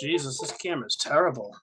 Jesus, this camera's terrible.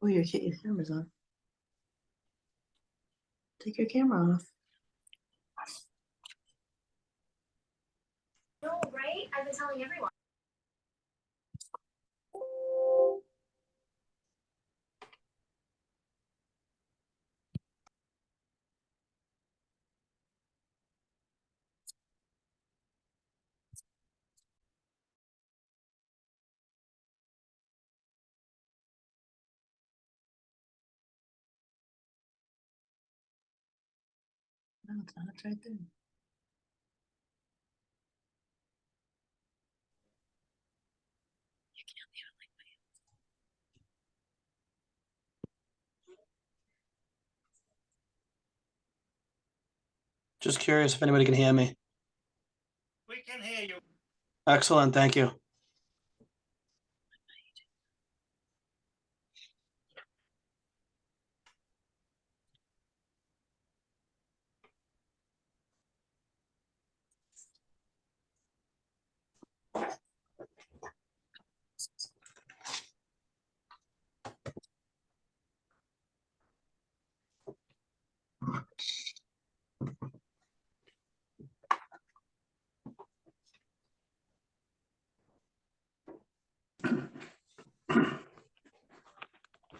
Oh, your camera's on. Take your camera off. No, right? I've been telling everyone. No, it's not. It's right there. You can't leave it like that. Just curious if anybody can hear me. We can hear you. Excellent, thank you.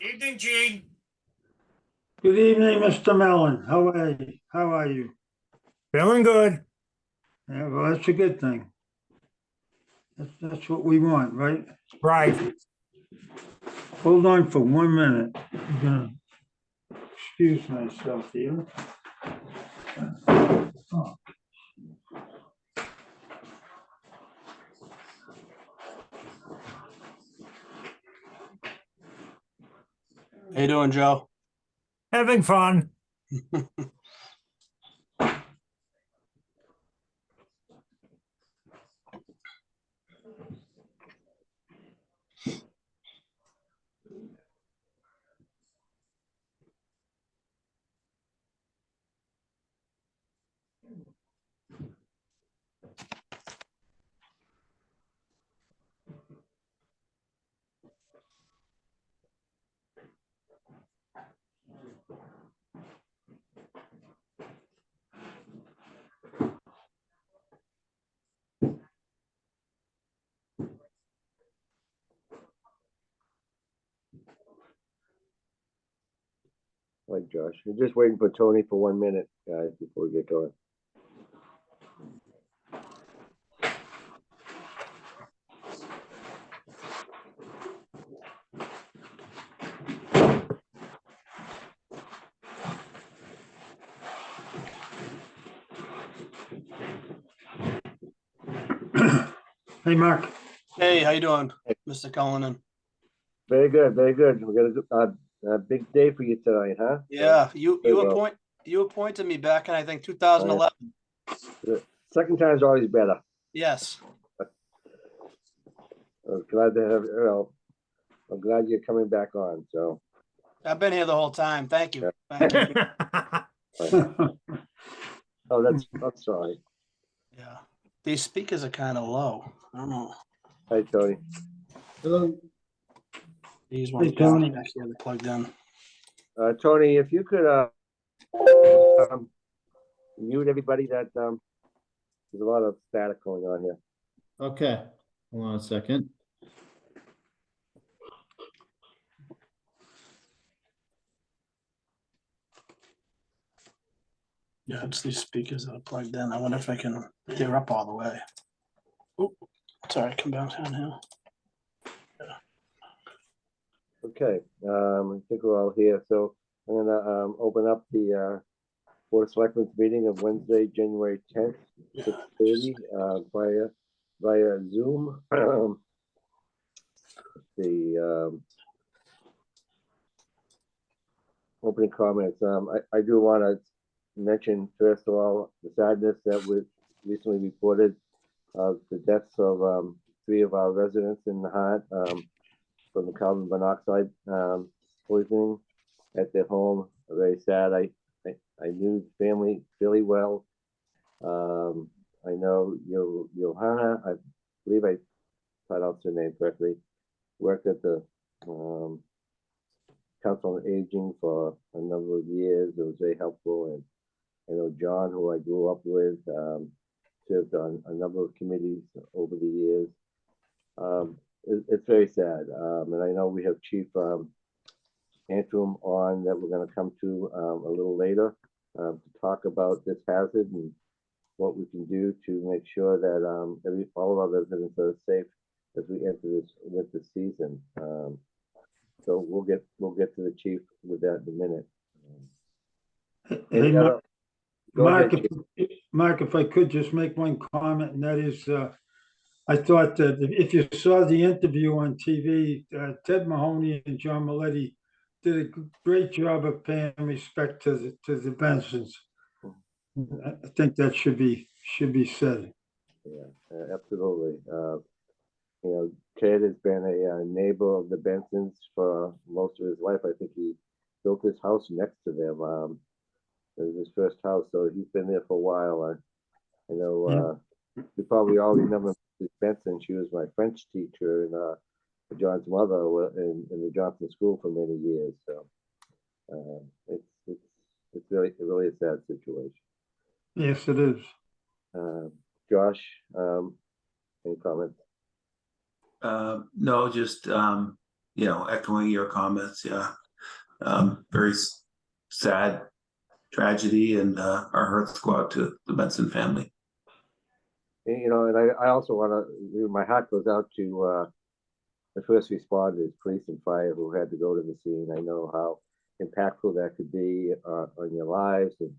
Evening, Gene. Good evening, Mr. Mellon. How are you? How are you? Feeling good. Yeah, well, that's a good thing. That's what we want, right? Right. Hold on for 1 minute. I'm gonna excuse myself here. Oh, How you doing, Joe? Having fun. Like Josh, we're just waiting for Tony for 1 minute, guys, before we get going. Hey, Mark. Hey, how you doing, Mr. Cullinan? Very good, very good. We're gonna a big day for you tonight, huh? Yeah, very well. you appointed me back in, I think, 2011. The second time's always better. Yes. I'm glad to have, I'm glad you're coming back on, so. I've been here the whole time. Thank you. Yeah. Thank you. Oh, I'm sorry. Yeah. These speakers are kind of low. I don't know. Hi, Tony. Hello. These ones Tony. back here, they're plugged in. Tony, if you could, mute everybody that, there's a lot of static going on here. Okay, hold on a second. Yeah, it's these speakers that are plugged in. I wonder if I can, they're up all the way. Oh, sorry, come down here. Okay, I think we're all here, so I'm gonna open up the Board of Selectmen's meeting of Wednesday, January 10th, 6:30, via Zoom. The opening comments. I do want to mention, first of all, the sadness that was recently reported of the deaths of 3 of our residents in Nahant from the carbon monoxide poisoning at their home. Very sad. I knew the family really well. I know Johanna, I believe I pronounced her name correctly, worked at the Council on Aging for a number of years. It was very helpful. And I know John, who I grew up with, served on a number of committees over the years. It's very sad. And I know we have Chief Antrim on that we're going to come to a little later to talk about this hazard and what we can do to make sure that all of our residents are safe as we enter this winter season. So we'll get to the chief with that in a minute. Hey, Go Mark, ahead, Mark, if I could just make one comment, and that is, I thought that if you saw the interview on TV, Ted Mahoney and John Maletti did a great job of paying respect to the Bensons. I think that should be said. Yeah, absolutely. Ted has been a neighbor of the Bensons for most of his life. I think he built his house next to them. It was his first house, so he's been there for a while. I know you probably all remember Mrs. Benson. She was my French teacher and John's mother in the Johnson School for many years. So it's really a sad situation. Yes, it is. Josh, any comments? No, just echoing your comments. Yeah, very sad tragedy, and our hearts go out to the Benson family. And I also want to. My heart goes out to the first responders, police and fire, who had to go to the scene. I know how impactful that could be on your lives and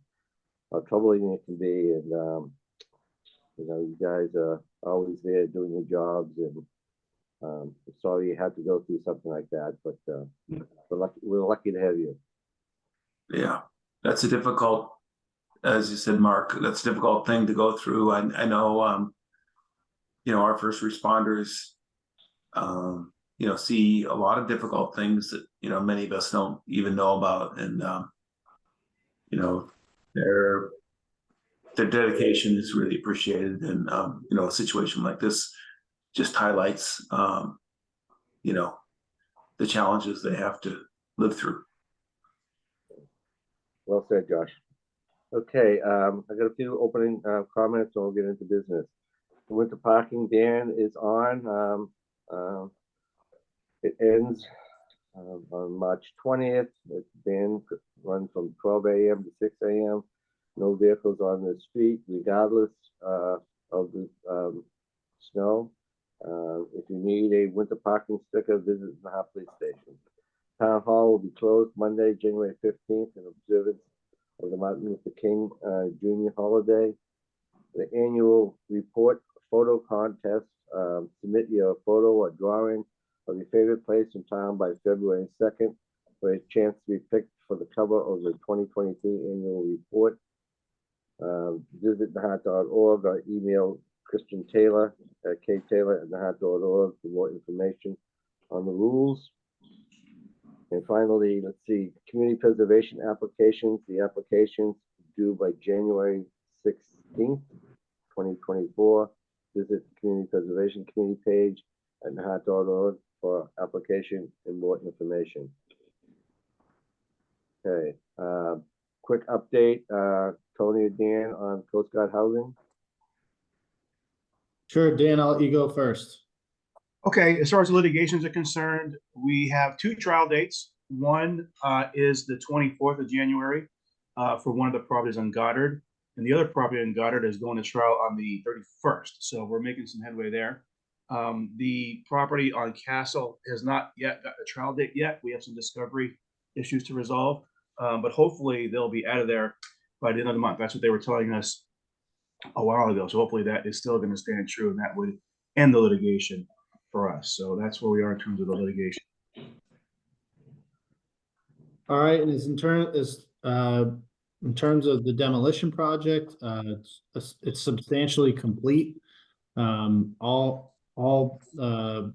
how troubling it can be. And you guys are always there doing your jobs, and I'm sorry you had to go through something like that, but we're lucky to have you. Yeah, that's a difficult, as you said, Mark, that's a difficult thing to go through. I know, our first responders, see a lot of difficult things that, many of us don't even know about. And, their dedication is really appreciated. And, a situation like this just highlights, the challenges they have to live through. Well said, Josh. Okay, I got a few opening comments, and we'll get into business. The winter parking ban is on. It ends on March 20th. The ban runs from 12 a.m. to 6 a.m. No vehicles on the street, regardless of the snow. If you need a winter parking sticker, visit the Nahant Police Station. Town Hall will be closed Monday, January 15th, in observance of the Martin Luther King Jr. holiday. The annual report photo contest. Submit your photo or drawing of your favorite place in town by February 2nd for a chance to be picked for the cover of the 2023 annual report. Visit nahant.org or email Christian Taylor at ktaylor@nahant.org for more information on the rules. And finally, let's see, community preservation applications. The applications due by January 16th, 2024. Visit the Community Preservation Committee page at nahant.org for application and more information. Okay, quick update, Tony or Dan on Coast Guard housing. Sure, Dan, I'll let you go first. Okay, as far as litigations are concerned, we have two trial dates. One is the 24th of January for one of the properties on Goddard, and the other property on Goddard is going to trial on the 31st. So we're making some headway there. The property on Castle has not yet got the trial date yet. We have some discovery issues to resolve, but hopefully they'll be out of there by the end of the month. That's what they were telling us a while ago. So hopefully that is still going to stand true, and that would end the litigation for us. So that's where we are in terms of the litigation. All right, and in terms of the demolition project, it's substantially complete. All of the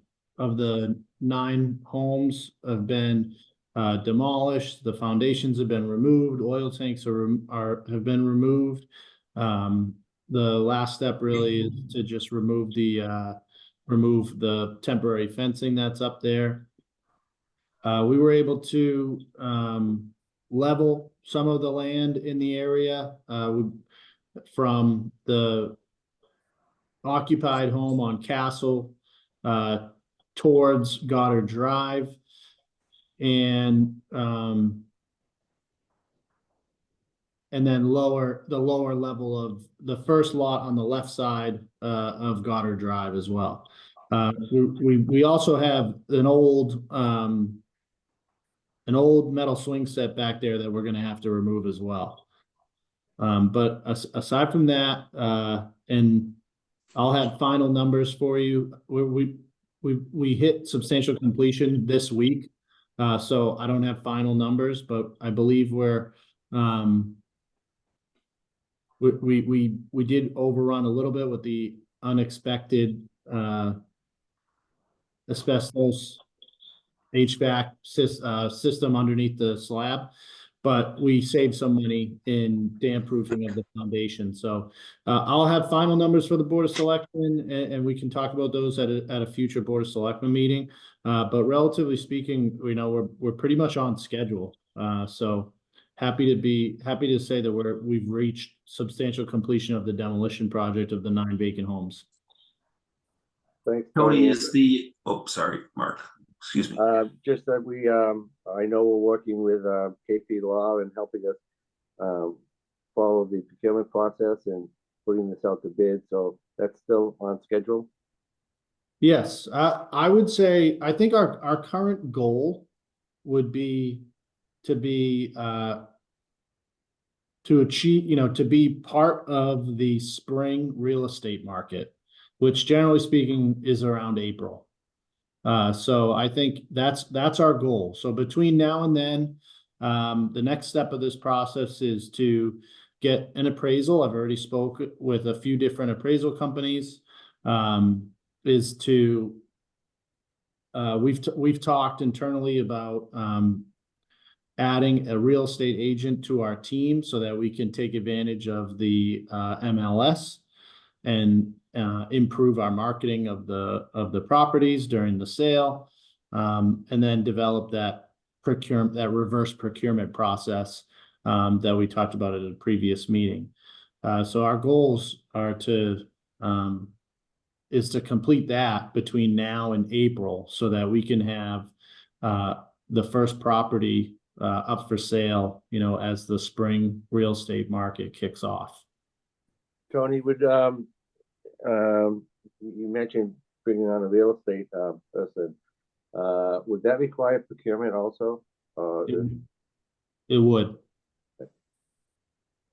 9 homes have been demolished. The foundations have been removed. Oil tanks have been removed. The last step really is to just remove the temporary fencing that's up there. We were able to level some of the land in the area from the occupied home on Castle towards Goddard Drive. And then the lower level of the first lot on the left side of Goddard Drive as well. We also have an old metal swing set back there that we're going to have to remove as well. But aside from that, and I'll have final numbers for you. We hit substantial completion this week, so I don't have final numbers, but I believe we did overrun a little bit with the unexpected asbestos HVAC system underneath the slab, but we saved some money in damp proofing of the foundation. So I'll have final numbers for the Board of Selectmen, and we can talk about those at a future Board of Selectmen meeting. But relatively speaking, we're pretty much on schedule. So happy to say that we've reached substantial completion of the demolition project of the 9 vacant homes. Thanks, Tony sorry, Mark, excuse me. Just that I know we're working with KP Law and helping us follow the procurement process and putting this out to bid. So that's still on schedule. Yes, I would say, I think our current goal would be to achieve, to be part of the spring real estate market, which generally speaking is around April. So I think that's our goal. So between now and then, the next step of this process is to get an appraisal. I've already spoke with a few different appraisal companies. We've talked internally about adding a real estate agent to our team so that we can take advantage of the MLS and improve our marketing of the properties during the sale, and then develop that reverse procurement process that we talked about at a previous meeting. So our goals are is to complete that between now and April so that we can have the first property up for sale, as the spring real estate market kicks off. Tony, you mentioned bringing on a real estate person. Would that require procurement also? It would.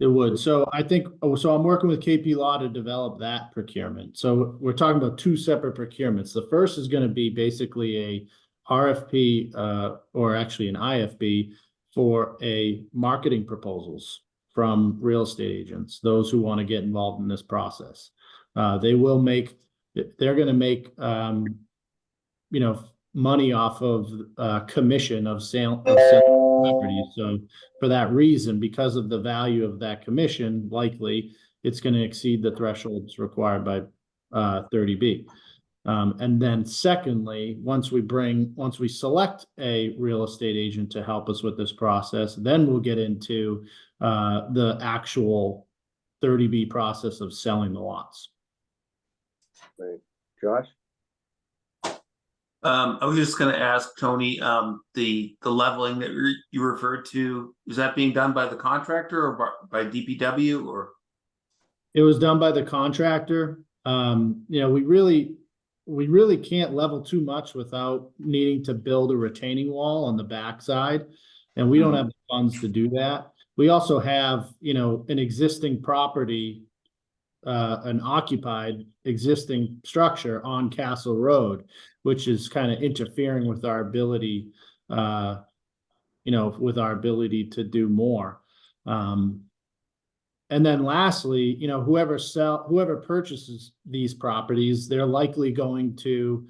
It would. So I think, I'm working with KP Law to develop that procurement. So we're talking about two separate procurements. The first is going to be basically a RFP, or actually an IFB for marketing proposals from real estate agents, those who want to get involved in this process. They're going to make, money off of commission of selling properties. So for that reason, because of the value of that commission, likely it's going to exceed the thresholds required by 30B. And then secondly, once we select a real estate agent to help us with this process, then we'll get into the actual 30B process of selling the lots. Right. Josh? I was just going to ask Tony, the leveling that you referred to, is that being done by the contractor or by DPW or? It was done by the contractor. We really can't level too much without needing to build a retaining wall on the backside, and we don't have the funds to do that. We also have, an existing property, an occupied existing structure on Castle Road, which is kind of interfering with our ability, to do more. And then lastly, whoever purchases these properties, they're likely going to,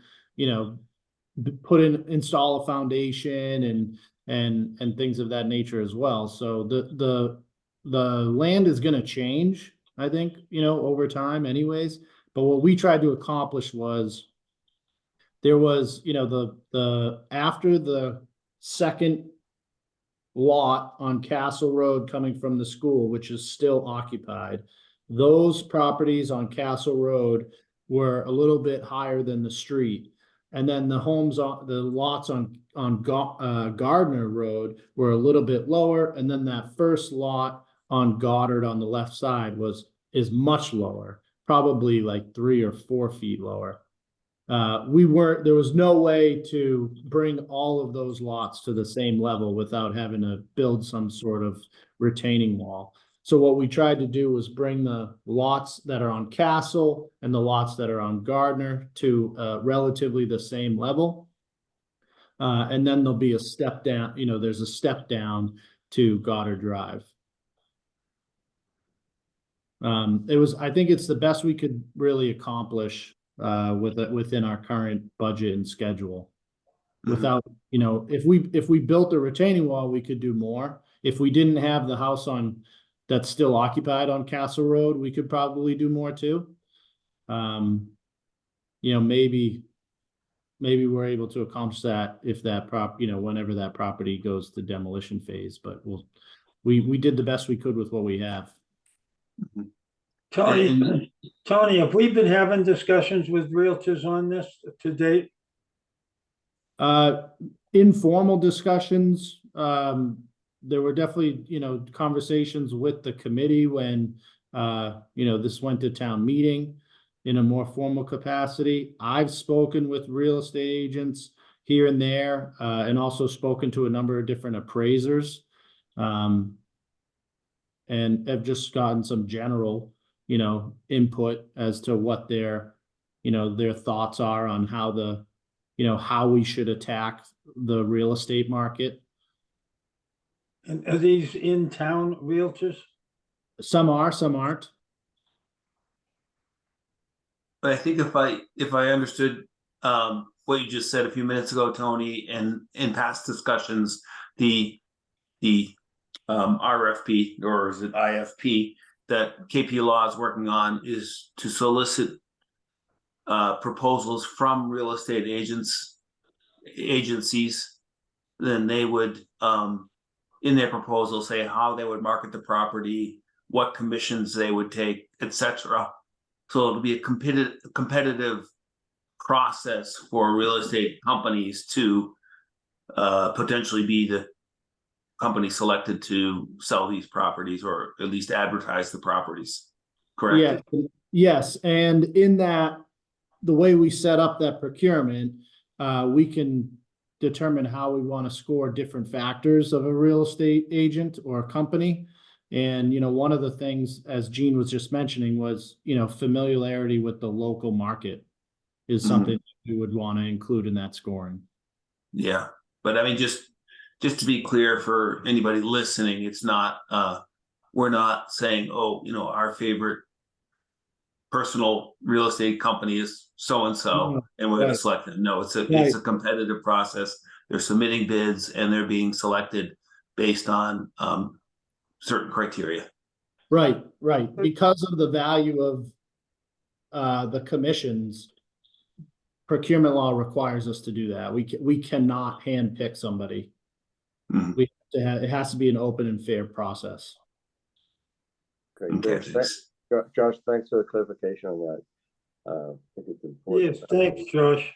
install a foundation and things of that nature as well. So the land is going to change, I think, over time anyways. But what we tried to accomplish was there was, after the second lot on Castle Road coming from the school, which is still occupied. Those properties on Castle Road were a little bit higher than the street. And then the lots on Gardner Road were a little bit lower. And then that first lot on Goddard on the left side is much lower, probably like 3 or 4 feet lower. There was no way to bring all of those lots to the same level without having to build some sort of retaining wall. So what we tried to do was bring the lots that are on Castle and the lots that are on Gardner to relatively the same level. And then there'll be a step down, there's a step down to Goddard Drive. I think it's the best we could really accomplish within our current budget and schedule. Without, if we built a retaining wall, we could do more. If we didn't have the house that's still occupied on Castle Road, we could probably do more too. Maybe we're able to accomplish that if that whenever that property goes to demolition phase, but we did the best we could with what we have. Tony, have we been having discussions with realtors on this to date? Informal discussions. There were definitely, conversations with the committee when, this went to town meeting in a more formal capacity. I've spoken with real estate agents here and there, and also spoken to a number of different appraisers. And have just gotten some general, input as to what their thoughts are on how how we should attack the real estate market. And are these in-town realtors? Some are, some aren't. But I think if I understood what you just said a few minutes ago, Tony, and in past discussions, the RFP, or is it IFP, that KP Law is working on is to solicit proposals from real estate agencies. Then they would in their proposal say how they would market the property, what commissions they would take, etc. So it'll be a competitive process for real estate companies to potentially be the company selected to sell these properties, or at least advertise the properties. Correct? Yeah. Yes. And in that, the way we set up that procurement, we can determine how we want to score different factors of a real estate agent or a company. And, one of the things, as Gene was just mentioning, was, familiarity with the local market is something we would want to include in that scoring. Yeah. But I mean, just to be clear for anybody listening, it's not, we're not saying, our favorite personal real estate company is so-and-so, and we're going to select them. No, it's a competitive process. They're submitting bids and they're being selected based on certain criteria. Right. Because of the value of the commissions, procurement law requires us to do that. We cannot handpick somebody. It has to be an open and fair process. Okay, Josh, thanks for the clarification on that. I think it's important. Yes, thanks, Josh.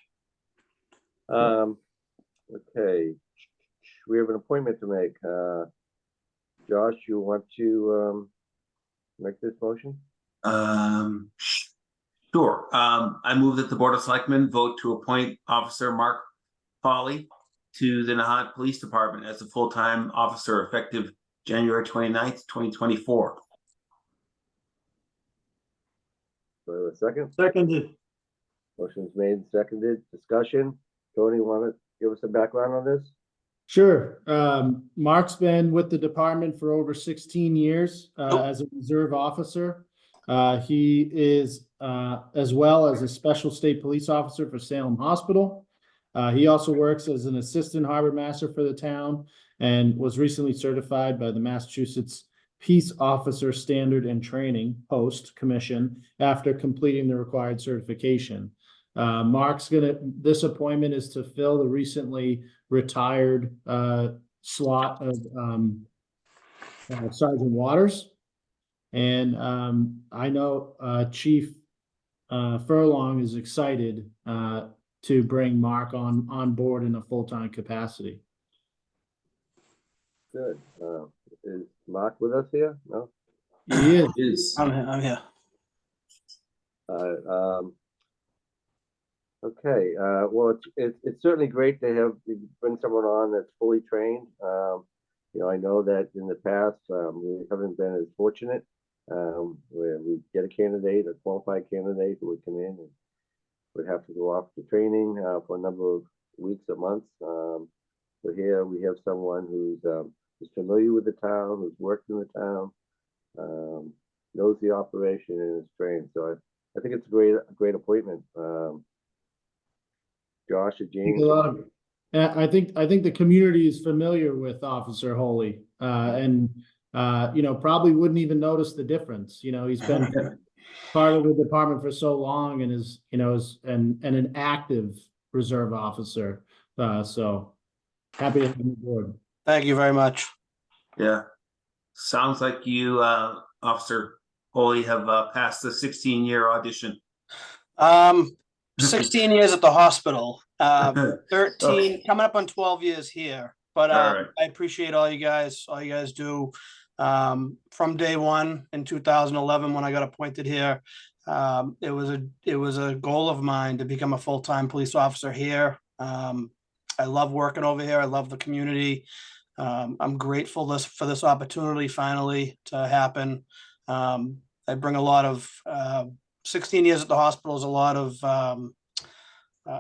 Okay, we have an appointment to make. Josh, you want to make this motion? Sure. I move that the Board of Selectmen vote to appoint Officer Mark Foley to the Nahant Police Department as a full-time officer effective January 29th, 2024. Do I have a second? Seconded. Motion's made and seconded. Discussion. Tony, want to give us some background on this? Sure. Mark's been with the department for over 16 years as a reserve officer. He is as well as a special state police officer for Salem Hospital. He also works as an assistant harbor master for the town and was recently certified by the Massachusetts Peace Officer Standard and Training Post Commission after completing the required certification. This appointment is to fill the recently retired slot of Sergeant Waters. And I know Chief Furlong is excited to bring Mark on board in a full-time capacity. Good. Is Mark with us here? No? He is. Is I'm here. Okay, well, it's certainly great to have, bring someone on that's fully trained. You know, I know that in the past, we haven't been as fortunate, where we get a candidate, a qualified candidate who would come in and would have to go off to training, for a number of weeks or months. So here we have someone who's familiar with the town, who's worked in the town, knows the operation and is trained. So I think it's a great appointment. Josh or Gene? I think the community is familiar with Officer Holy, and probably wouldn't even notice the difference. He's been part of the department for so long and is an active reserve officer. So happy to have him aboard. Thank you very much. yeah. Sounds like you, Officer Holy, have passed the 16-year audition. 16 years at the hospital, 13, coming up on 12 years here. But All right. I appreciate all you guys do. From day one in 2011, when I got appointed here, it was a goal of mine to become a full-time police officer here. I love working over here. I love the community. I'm grateful for this opportunity finally to happen. I bring a lot of 16 years at the hospital is a lot of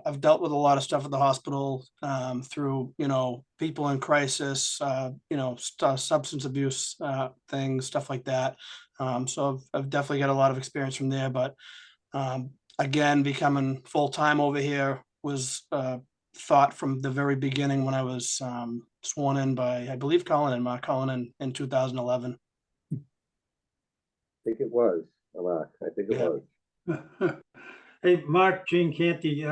I've dealt with a lot of stuff at the hospital through people in crisis, substance abuse things, stuff like that. So I've definitely got a lot of experience from there. But again, becoming full-time over here was thought from the very beginning when I was sworn in by, I believe, Mark Cullinan in 2011. I think it was, Mark. I think it was. Hey, Mark, Gene Canty,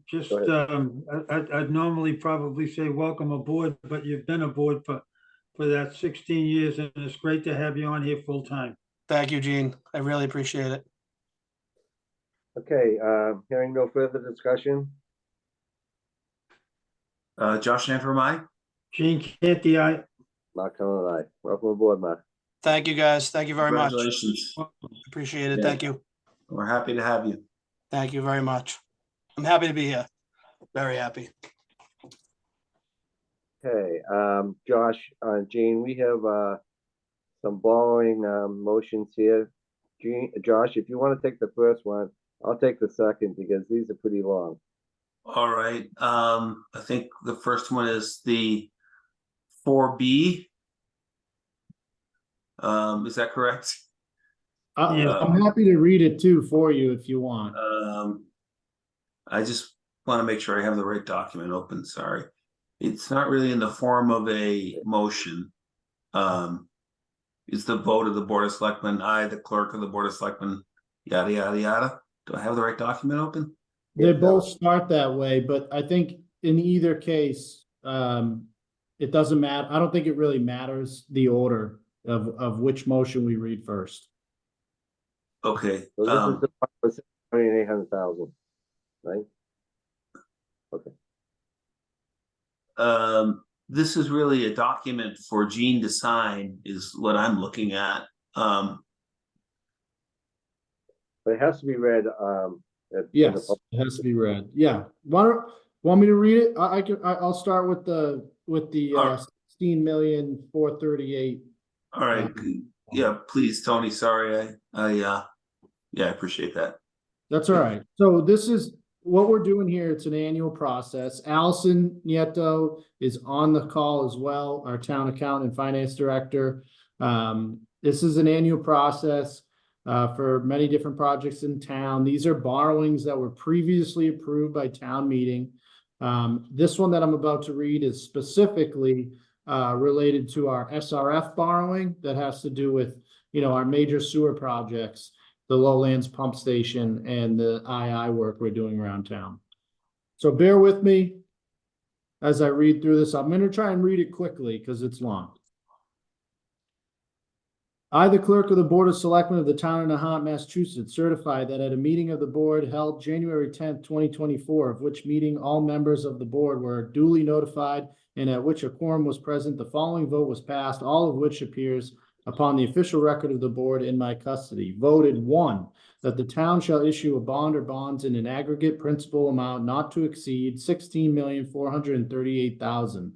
just, Go ahead. I'd normally probably say welcome aboard, but you've been aboard for that 16 years, and it's great to have you on here full-time. Thank you, Gene. I really appreciate it. Okay, hearing no further discussion. Josh Antrim, aye? Gene Canty, I. Mark Cullen and I. Welcome aboard, Mark. Thank you, guys. Thank you very much. Congratulations. Appreciate it. Yeah. Thank you. We're happy to have you. Thank you very much. I'm happy to be here. Very happy. Okay, Josh, Gene, we have some borrowing motions here. Josh, if you want to take the first one, I'll take the second because these are pretty long. All right. I think the first one is the 4B. Is that correct? I'm happy to read it too for you if you want. I just want to make sure I have the right document open. Sorry. It's not really in the form of a motion. It's the vote of the Board of Selectmen. I, the clerk of the Board of Selectmen, yada, yada, yada. Do I have the right document open? They both start that way, but I think in either case, it doesn't matter. I don't think it really matters the order of which motion we read first. Okay. So this is the one for 6,800,000, right? Okay. This is really a document for Gene to sign is what I'm looking at. But it has to be read. Yes, it has to be read. Yeah. Want me to read it? I'll start with the 16,438,000. All right. Yeah, please, Tony. Sorry. I appreciate that. That's all right. So this is what we're doing here. It's an annual process. Allison Nieto is on the call as well, our town accountant and finance director. This is an annual process for many different projects in town. These are borrowings that were previously approved by town meeting. This one that I'm about to read is specifically related to our SRF borrowing that has to do with, our major sewer projects. the Lowlands Pump Station, and the II work we're doing around town. So bear with me as I read through this. I'm going to try and read it quickly because it's long. I, the clerk of the Board of Selectmen of the town of Nahant, Massachusetts, certify that at a meeting of the board held January 10th, 2024, of which meeting all members of the board were duly notified and at which a quorum was present, the following vote was passed, all of which appears upon the official record of the board in my custody. Voted 1, that the town shall issue a bond or bonds in an aggregate principal amount not to exceed $16,438,000,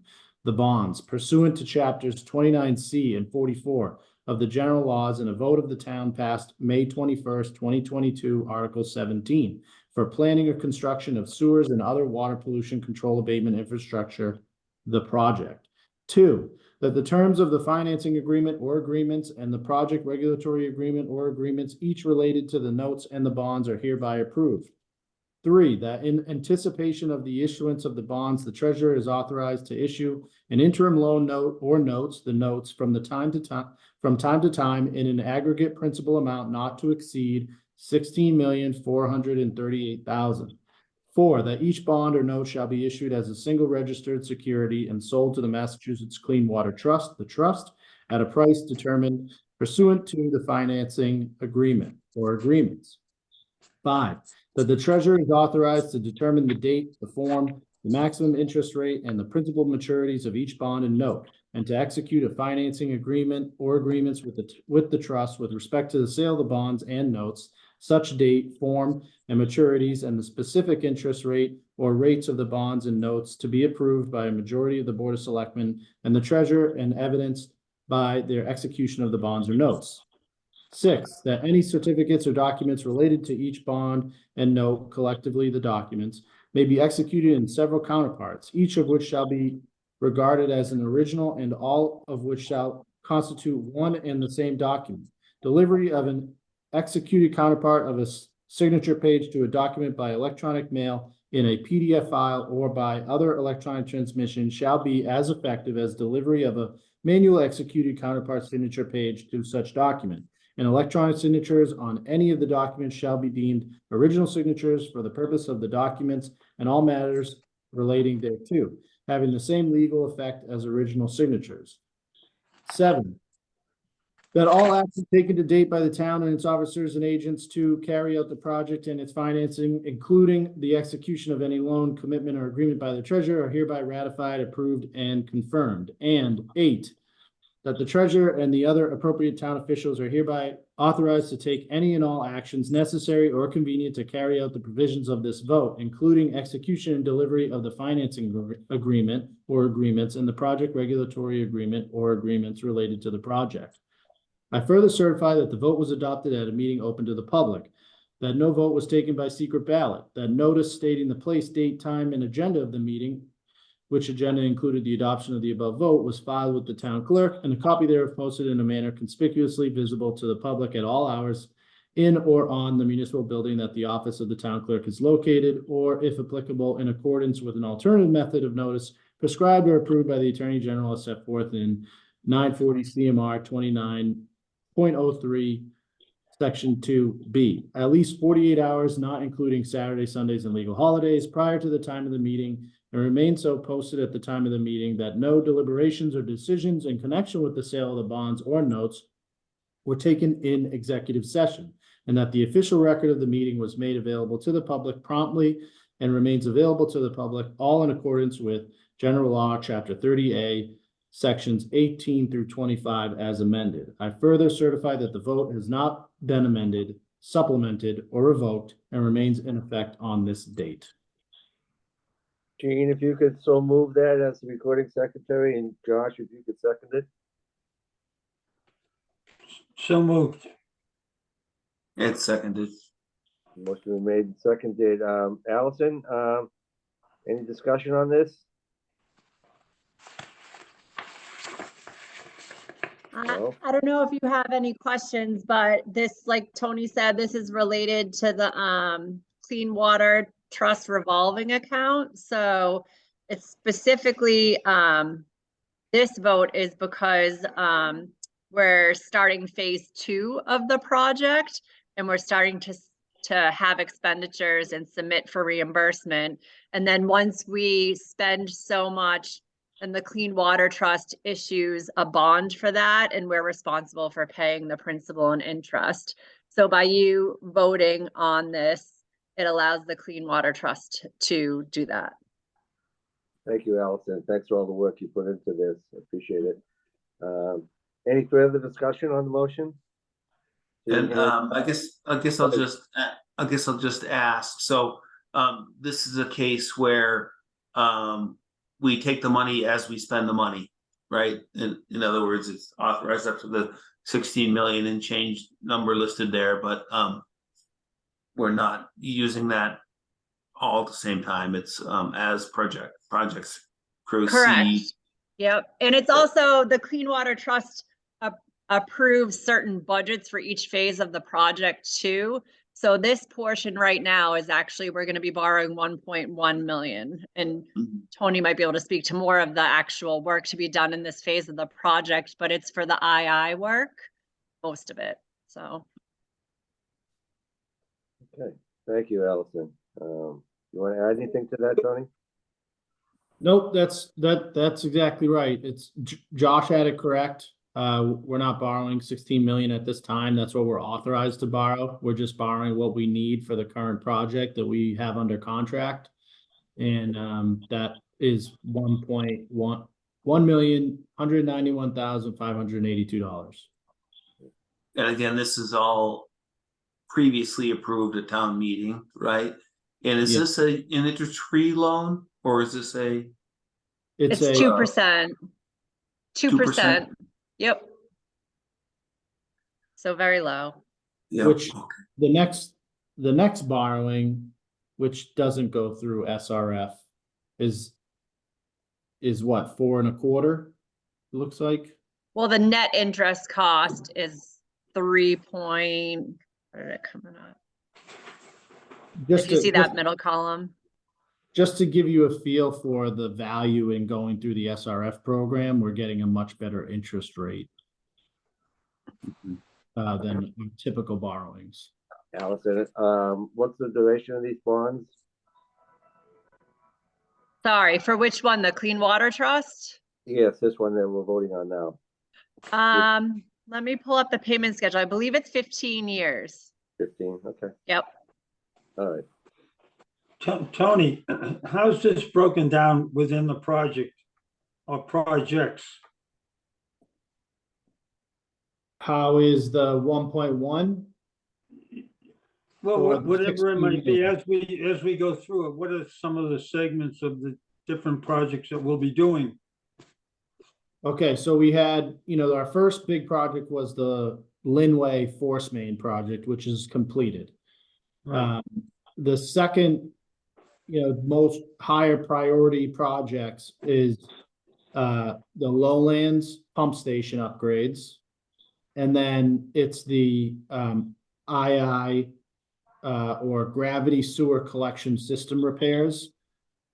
the bonds pursuant to chapters 29C and 44 of the general laws, and a vote of the town passed May 21st, 2022, Article 17, for planning or construction of sewers and other water pollution control abatement infrastructure, the project. 2, that the terms of the financing agreement or agreements and the project regulatory agreement or agreements, each related to the notes and the bonds, are hereby approved. 3, that in anticipation of the issuance of the bonds, the treasurer is authorized to issue an interim loan note or notes, the notes from time to time in an aggregate principal amount not to exceed $16,438,000. 4, that each bond or note shall be issued as a single registered security and sold to the Massachusetts Clean Water Trust, the trust, at a price determined pursuant to the financing agreement or agreements. 5, that the treasurer is authorized to determine the date, the form, the maximum interest rate, and the principal maturities of each bond and note, and to execute a financing agreement or agreements with the trust with respect to the sale of the bonds and notes, such date, form, and maturities, and the specific interest rate or rates of the bonds and notes to be approved by a majority of the Board of Selectmen and the treasurer, and evidenced by their execution of the bonds or notes. 6, that any certificates or documents related to each bond and note, collectively the documents, may be executed in several counterparts, each of which shall be regarded as an original and all of which shall constitute one and the same document. Delivery of an executed counterpart of a signature page to a document by electronic mail in a PDF file or by other electronic transmission shall be as effective as delivery of a manual executed counterpart signature page to such document. And electronic signatures on any of the documents shall be deemed original signatures for the purpose of the documents and all matters relating thereto, having the same legal effect as original signatures. 7, that all actions taken to date by the town and its officers and agents to carry out the project and its financing, including the execution of any loan, commitment, or agreement by the treasurer, are hereby ratified, approved, and confirmed. And 8, that the treasurer and the other appropriate town officials are hereby authorized to take any and all actions necessary or convenient to carry out the provisions of this vote, including execution and delivery of the financing agreement or agreements and the project regulatory agreement or agreements related to the project. I further certify that the vote was adopted at a meeting open to the public, that no vote was taken by secret ballot, that notice stating the place, date, time, and agenda of the meeting, which agenda included the adoption of the above vote, was filed with the town clerk, and a copy thereof posted in a manner conspicuously visible to the public at all hours in or on the municipal building that the office of the town clerk is located, or if applicable, in accordance with an alternative method of notice prescribed or approved by the Attorney General as set forth in 940 CMR 29.03 Section 2B, at least 48 hours, not including Saturdays, Sundays, and legal holidays, prior to the time of the meeting, and remain so posted at the time of the meeting, that no deliberations or decisions in connection with the sale of the bonds or notes were taken in executive session, and that the official record of the meeting was made available to the public promptly and remains available to the public, all in accordance with General Law, Chapter 30A, Sections 18 through 25 as amended. I further certify that the vote has not been amended, supplemented, or revoked, and remains in effect on this date. Gene, if you could so move that as the recording secretary, and Josh, if you could second it. So moved. It's seconded. Motion was made and seconded. Allison, any discussion on this? No? I don't know if you have any questions, but this, like Tony said, this is related to the Clean Water Trust revolving account. So it's specifically, this vote is because we're starting phase 2 of the project. and we're starting to have expenditures and submit for reimbursement. And then once we spend so much, then the Clean Water Trust issues a bond for that, and we're responsible for paying the principal and interest. So by you voting on this, it allows the Clean Water Trust to do that. Thank you, Allison. Thanks for all the work you put into this. I appreciate it. Any further discussion on the motion? And I guess I'll just ask. So this is a case where we take the money as we spend the money, right? In other words, it's authorized up to the 16 million and change number listed there, but we're not using that all at the same time. It's as projects proceed. Correct. Yep. And it's also the Clean Water Trust approves certain budgets for each phase of the project too. So this portion right now is actually, we're going to be borrowing 1.1 million. And Tony might be able to speak to more of the actual work to be done in this phase of the project, but it's for the II work, most of it. So. Okay, thank you, Allison. You want to add anything to that, Tony? Nope, that's exactly right. It's Josh had it correct. We're not borrowing 16 million at this time. That's what we're authorized to borrow. We're just borrowing what we need for the current project that we have under contract. And that is $1,191,582. And again, this is all previously approved at town meeting, right? And is this an interest-free loan, or is this a? It's 2%. 2%. Yep. So very low. Yeah. Which the next borrowing, which doesn't go through SRF, is what, 4.25%? It looks like. Well, the net interest cost is 3 point. Where did it come up? Did you see that middle column? Just to give you a feel for the value in going through the SRF program, we're getting a much better interest rate than typical borrowings. Allison, what's the duration of these bonds? Sorry, for which one? The Clean Water Trust? Yes, this one that we're voting on now. Let me pull up the payment schedule. I believe it's 15 years. 15, okay. Yep. All right. Tony, how's this broken down within the project or projects? How is the 1.1? Well, Or the whatever it might 16 be, as we go through it, what are some of the segments of the different projects that we'll be doing? Okay, so we had, our first big project was the Linway Force Main project, which is completed. Right. The second, most higher priority projects is the Lowlands pump station upgrades. And then it's the II or gravity sewer collection system repairs.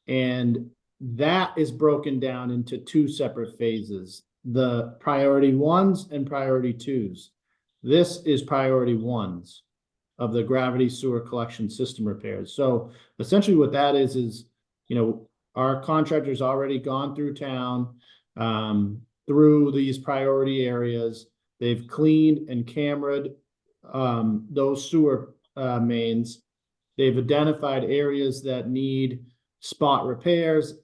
And that is broken down into two separate phases, the priority 1s and priority 2s. This is priority 1s of the gravity sewer collection system repairs. So essentially what that is, our contractor's already gone through town, through these priority areas. They've cleaned and cameraed those sewer mains. They've identified areas that need spot repairs.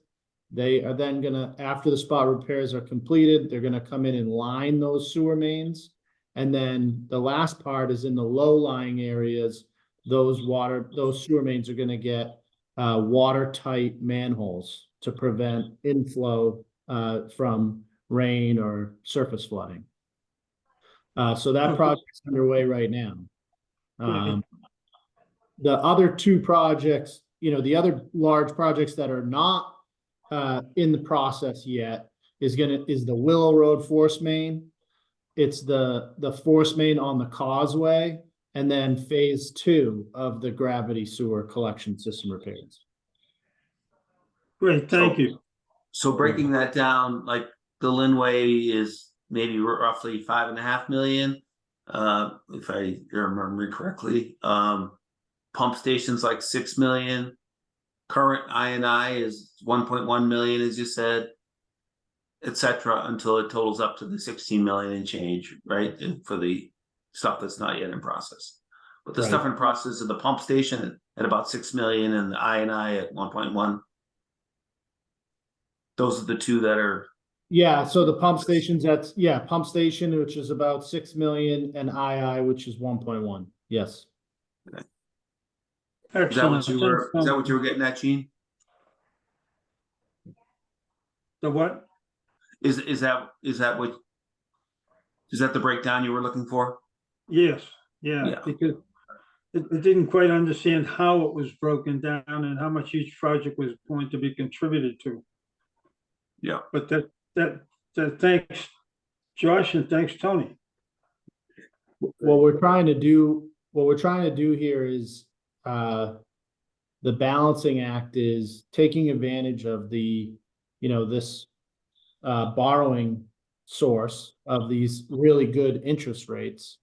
They are then after the spot repairs are completed, they're gonna come in and line those sewer mains. And then the last part is in the low-lying areas, those sewer mains are gonna get watertight manholes to prevent inflow from rain or surface flooding. So that project's underway right now. The other two projects, the other large projects that are not in the process yet is the Willow Road Force Main. It's the force main on the causeway, and then phase 2 of the gravity sewer collection system repairs. Great, thank you. So breaking that down, like the Linway is maybe roughly 5.5 million. if I remember correctly. Pump stations like 6 million. Current INI is 1.1 million, as you said, etc., until it totals up to the 16 million and change, right? For the stuff that's not yet in process. But the stuff in process of the pump station at about 6 million and the INI at 1.1. Those are the two that are. Yeah, so the pump stations, pump station, which is about 6 million, and II, which is 1.1. Yes. Is that what Excellent. you were getting at, Gene? The what? Is that the breakdown you were looking for? Yes, yeah, because it didn't quite understand how it was broken down and how much each project was going to be contributed to. Yeah. But that thanks, Josh, and thanks, Tony. What we're trying to do here is the balancing act is taking advantage of the, this borrowing source of these really good interest rates.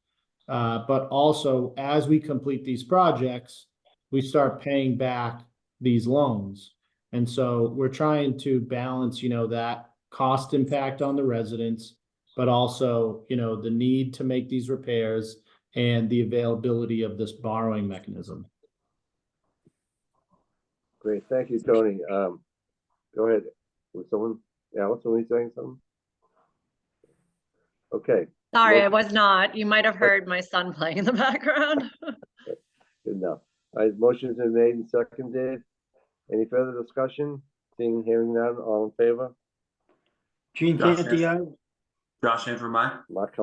But also, as we complete these projects, we start paying back these loans. And so we're trying to balance, that cost impact on the residents, but also, the need to make these repairs and the availability of this borrowing mechanism. Great, thank you, Tony. Go ahead. Was someone, Allison, were you saying something? Okay. Sorry, I was not. You might have heard my son playing in the background. Good enough. All right, motion's been made and seconded. Any further discussion? Seeing, hearing none, all in favor? Gene Canty, aye. Josh Antrim, aye. Mark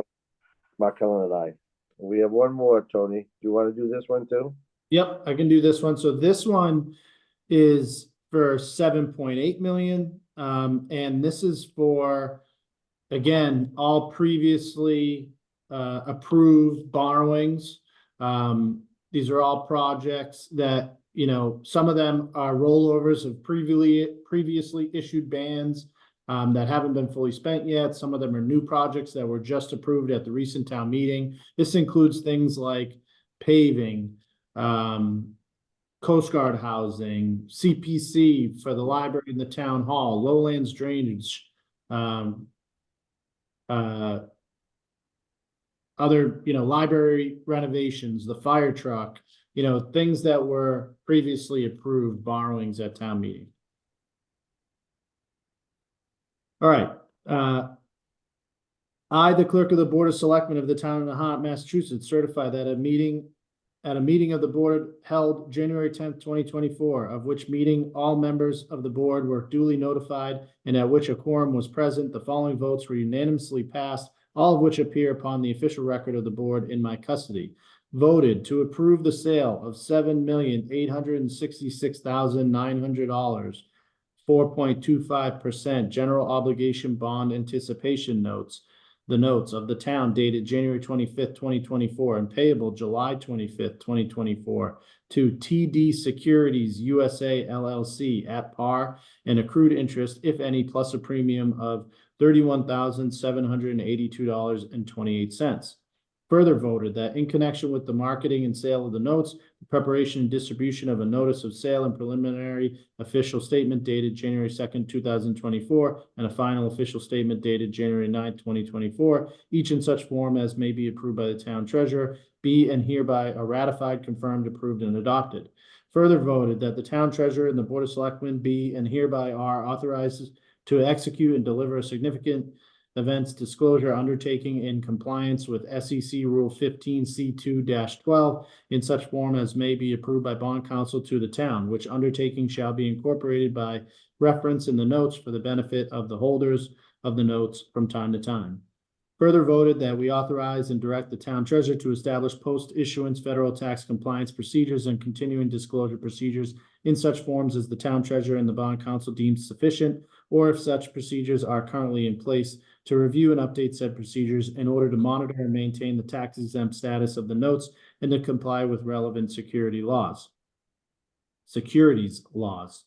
Cullen and I. We have one more, Tony. Do you want to do this one too? Yep, I can do this one. So this one is for 7.8 million. And this is for, again, all previously approved borrowings. These are all projects that, some of them are rollovers of previously issued bans that haven't been fully spent yet. Some of them are new projects that were just approved at the recent town meeting. This includes things like paving, Coast Guard housing, CPC for the library and the town hall, lowlands drainage, other, library renovations, the fire truck, things that were previously approved borrowings at town meeting. All right. I, the clerk of the Board of Selectmen of the town of Nahant, Massachusetts, certify that at a meeting of the board held January 10th, 2024, of which meeting all members of the board were duly notified and at which a quorum was present, the following votes were unanimously passed, all of which appear upon the official record of the board in my custody. Voted to approve the sale of $7,866,900, 4.25% general obligation bond anticipation notes, the notes of the town dated January 25th, 2024, and payable July 25th, 2024, to TD Securities USA LLC at par and accrued interest, if any, plus a premium of $31,782.28. Further voted that in connection with the marketing and sale of the notes, the preparation and distribution of a notice of sale and preliminary official statement dated January 2nd, 2024, and a final official statement dated January 9th, 2024, each in such form as may be approved by the town treasurer, be and hereby are ratified, confirmed, approved, and adopted. Further voted that the town treasurer and the Board of Selectmen be and hereby are authorized to execute and deliver a significant events disclosure undertaking in compliance with SEC Rule 15C2-12 in such form as may be approved by bond counsel to the town, which undertaking shall be incorporated by reference in the notes for the benefit of the holders of the notes from time to time. Further voted that we authorize and direct the town treasurer to establish post-issuance federal tax compliance procedures and continuing disclosure procedures in such forms as the town treasurer and the bond counsel deems sufficient, or if such procedures are currently in place, to review and update said procedures in order to monitor and maintain the tax exempt status of the notes and to comply with relevant securities laws.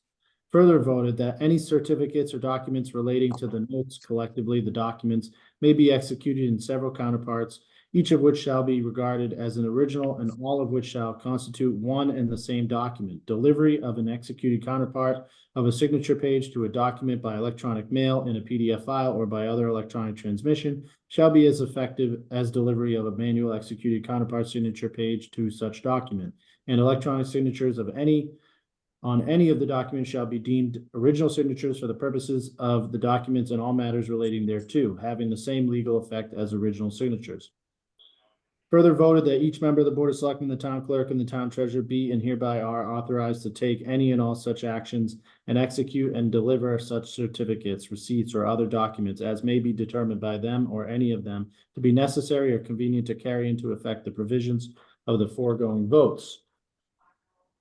Further voted that any certificates or documents relating to the notes, collectively the documents, may be executed in several counterparts each of which shall be regarded as an original and all of which shall constitute one and the same document. Delivery of an executed counterpart of a signature page to a document by electronic mail in a PDF file or by other electronic transmission shall be as effective as delivery of a manual executed counterpart signature page to such document. And electronic signatures on any of the documents shall be deemed original signatures for the purposes of the documents and all matters relating thereto, having the same legal effect as original signatures. Further voted that each member of the Board of Selectmen, the town clerk, and the town treasurer be and hereby are authorized to take any and all such actions and execute and deliver such certificates, receipts, or other documents as may be determined by them or any of them to be necessary or convenient to carry into effect the provisions of the foregoing votes.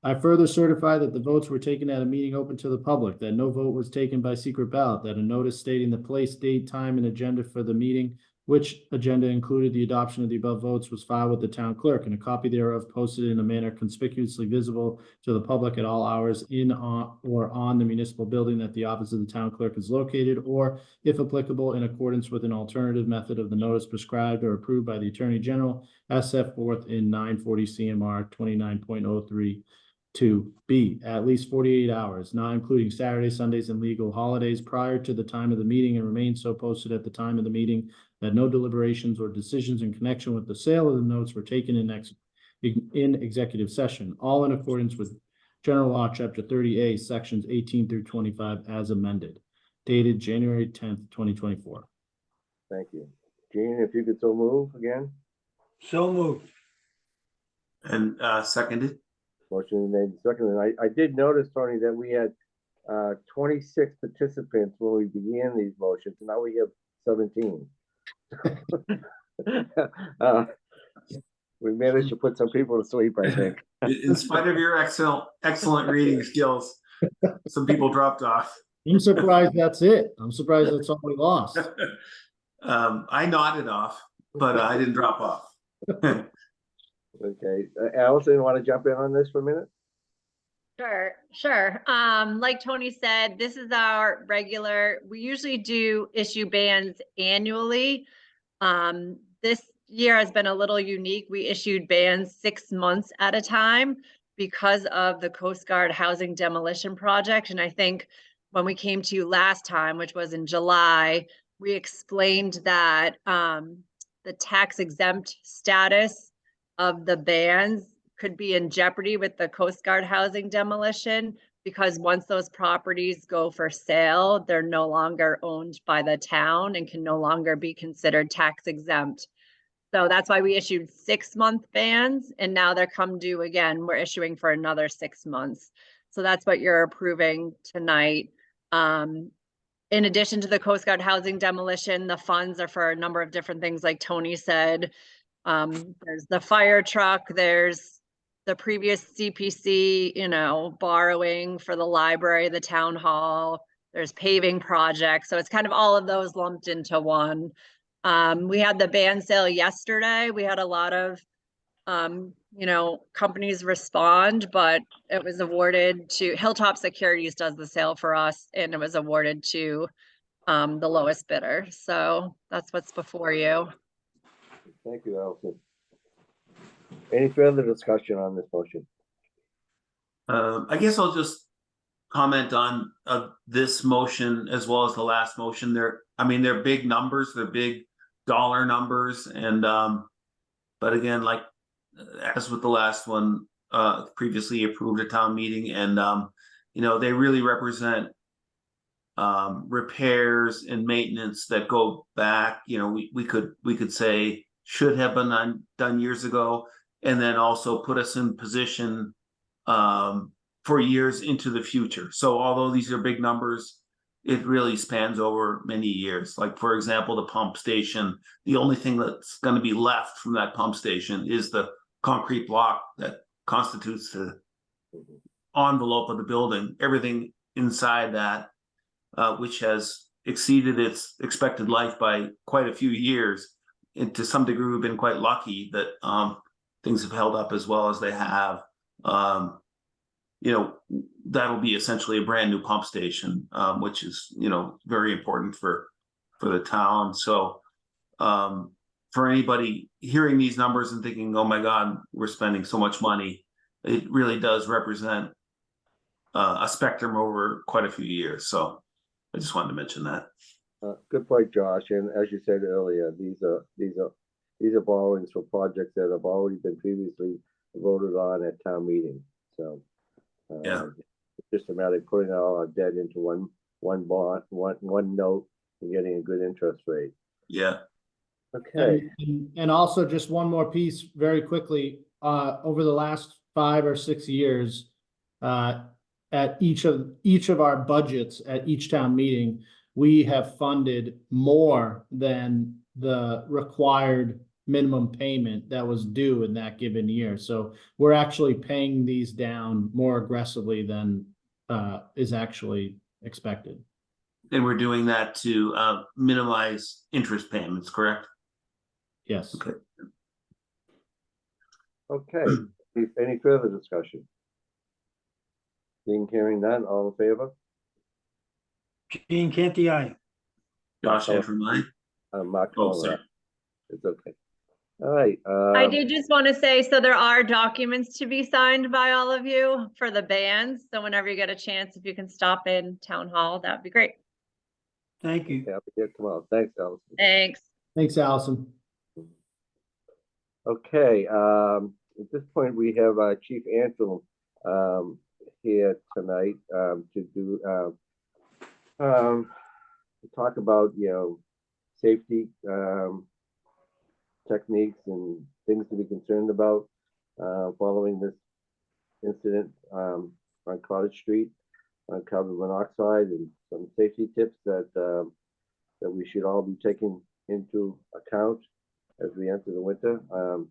I further certify that the votes were taken at a meeting open to the public, that no vote was taken by secret ballot, that a notice stating the place, date, time, and agenda for the meeting, which agenda included the adoption of the above votes, was filed with the town clerk, and a copy thereof posted in a manner conspicuously visible to the public at all hours in or on the municipal building that the office of the town clerk is located, or, if applicable, in accordance with an alternative method of the notice prescribed or approved by the Attorney General as set forth in 940 CMR 29.03. To B, at least 48 hours, not including Saturdays, Sundays, and legal holidays prior to the time of the meeting and remain so posted at the time of the meeting that no deliberations or decisions in connection with the sale of the notes were taken in executive session, all in accordance with General Law, Chapter 30A, Sections 18 through 25 as amended, dated January 10th, 2024. Thank you. Gene, if you could so move again. So moved. And seconded. Motion made second. And I did notice, Tony, that we had 26 participants when we began these motions. Now we have 17. We managed to put some people to sleep, I think. In spite of your excellent reading skills, some people dropped off. I'm surprised that's it. I'm surprised that's all we lost. I nodded off, but I didn't drop off. Okay, Allison, you want to jump in on this for a minute? Sure. Like Tony said, this is our regular, we usually do issue bans annually. This year has been a little unique. We issued bans 6 months at a time because of the Coast Guard housing demolition project. And I think when we came to you last time, which was in July, we explained that the tax exempt status of the bans could be in jeopardy with the Coast Guard housing demolition, because once those properties go for sale, they're no longer owned by the town and can no longer be considered tax exempt. So that's why we issued 6-month bans, and now they're come due again. We're issuing for another 6 months. So that's what you're approving tonight. In addition to the Coast Guard housing demolition, the funds are for a number of different things, like Tony said. There's the fire truck, there's the previous CPC, borrowing for the library, the town hall, there's paving projects. So it's kind of all of those lumped into one. We had the band sale yesterday. We had a lot of, companies respond, but it was awarded to Hilltop Securities does the sale for us, and it was awarded to the lowest bidder. So that's what's before you. Thank you, Allison. Any further discussion on this motion? I guess I'll just comment on this motion as well as the last motion. They're big numbers, they're big dollar numbers, and but again, like as with the last one, previously approved at town meeting, and they really represent repairs and maintenance that go back. We could say should have been done years ago, and then also put us in position for years into the future. So although these are big numbers, it really spans over many years. Like, for example, the pump station, the only thing that's going to be left from that pump station is the concrete block that constitutes the envelope of the building. Everything inside that, which has exceeded its expected life by quite a few years. And to some degree, we've been quite lucky that things have held up as well as they have. That'll be essentially a brand new pump station, which is, very important for the town. So for anybody hearing these numbers and thinking, oh my God, we're spending so much money, it really does represent a spectrum over quite a few years. So I just wanted to mention that. Good point, Josh. And as you said earlier, these are borrowings for projects that have already been previously voted on at town meeting. So Yeah. it's just a matter of putting all our debt into one bond, one note, and getting a good interest rate. Yeah. Okay. And also just one more piece very quickly, over the last 5 or 6 years, at each of our budgets at each town meeting, we have funded more than the required minimum payment that was due in that given year. So we're actually paying these down more aggressively than is actually expected. And we're doing that to minimize interest payments, correct? Yes. Okay. Okay. Any further discussion? Seeing, hearing none, all in favor? Gene Canty, aye. Josh Antrim, aye. Mark Oh, Cullen, sorry. aye. It's okay. All right. I did just want to say, so there are documents to be signed by all of you for the bands. So whenever you get a chance, if you can stop in town hall, that'd be great. Thank you. Yeah, I'll be here tomorrow. Thanks, Allison. Thanks. Thanks, Allison. Okay, at this point, we have Chief Antrim here tonight to talk about, safety techniques and things to be concerned about following this incident on Cottage Street on carbon monoxide, and some safety tips that we should all be taking into account as we enter the winter.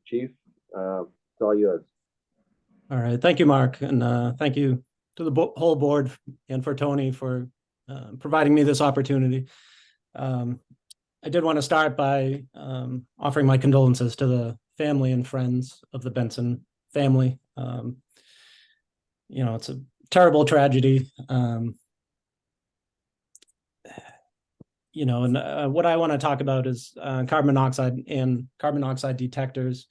Chief, it's all yours. All right. Thank you, Mark. And thank you to the whole board and for Tony for providing me this opportunity. I did want to start by offering my condolences to the family and friends of the Benson family. It's a terrible tragedy. And what I want to talk about is carbon monoxide and carbon monoxide detectors,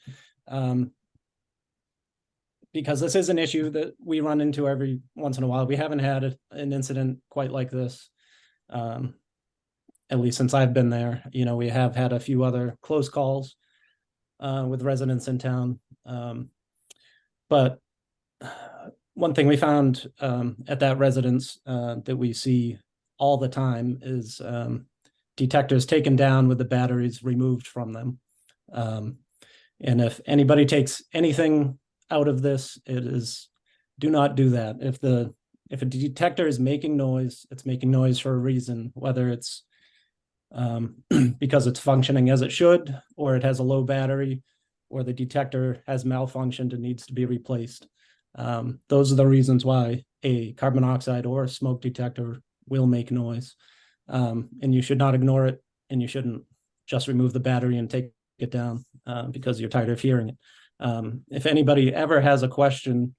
because this is an issue that we run into every once in a while. We haven't had an incident quite like this, at least since I've been there. We have had a few other close calls with residents in town. But one thing we found at that residence that we see all the time is detectors taken down with the batteries removed from them. And if anybody takes anything out of this, it is, do not do that. If a detector is making noise, it's making noise for a reason, whether it's because it's functioning as it should, or it has a low battery, or the detector has malfunctioned and needs to be replaced. Those are the reasons why a carbon monoxide or a smoke detector will make noise. And you should not ignore it, and you shouldn't just remove the battery and take it down because you're tired of hearing it. If anybody ever has a question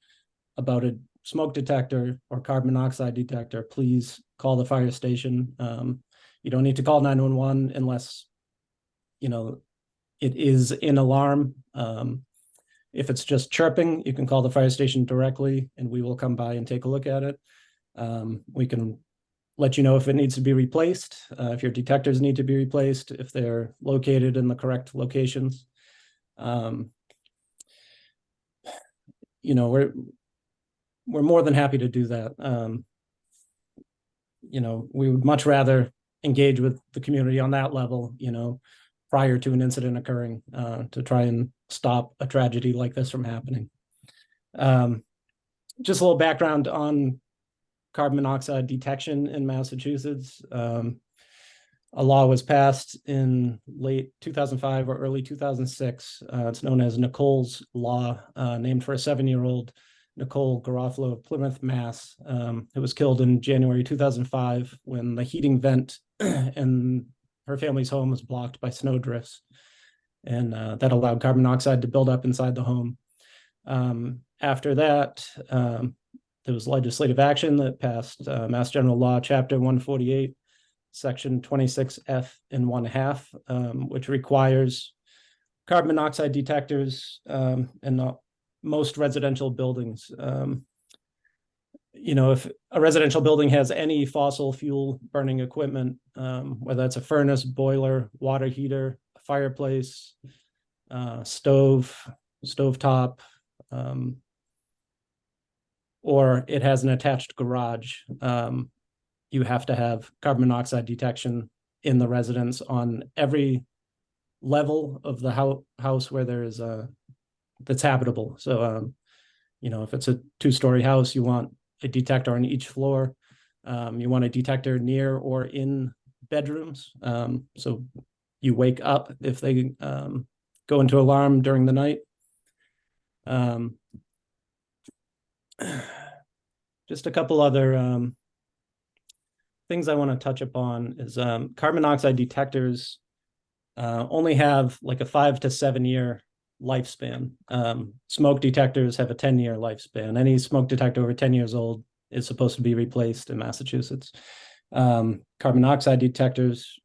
about a smoke detector or carbon monoxide detector, please call the fire station. You don't need to call 911 unless, it is an alarm. If it's just chirping, you can call the fire station directly and we will come by and take a look at it. We can let you know if it needs to be replaced, if your detectors need to be replaced, if they're located in the correct locations. We're more than happy to do that. We would much rather engage with the community on that level, prior to an incident occurring, to try and stop a tragedy like this from happening. Just a little background on carbon monoxide detection in Massachusetts. A law was passed in late 2005 or early 2006. It's known as Nicole's Law, named for a 7-year-old Nicole Garofalo of Plymouth, Mass. It was killed in January 2005 when the heating vent in her family's home was blocked by snow drifts. And that allowed carbon monoxide to build up inside the home. After that, there was legislative action that passed Mass General Law, Chapter 148, Section 26F and 1/2, which requires carbon monoxide detectors in most residential buildings. If a residential building has any fossil fuel burning equipment, whether it's a furnace, boiler, water heater, fireplace, stovetop, or it has an attached garage, you have to have carbon monoxide detection in the residence on every level of the house where there is that's habitable. So, if it's a 2-story house, you want a detector on each floor. You want a detector near or in bedrooms. So you wake up if they go into alarm during the night. Just a couple other things I want to touch upon is carbon monoxide detectors only have like a 5 to 7 year lifespan. Smoke detectors have a 10-year lifespan. Any smoke detector over 10 years old is supposed to be replaced in Massachusetts. Carbon monoxide detectors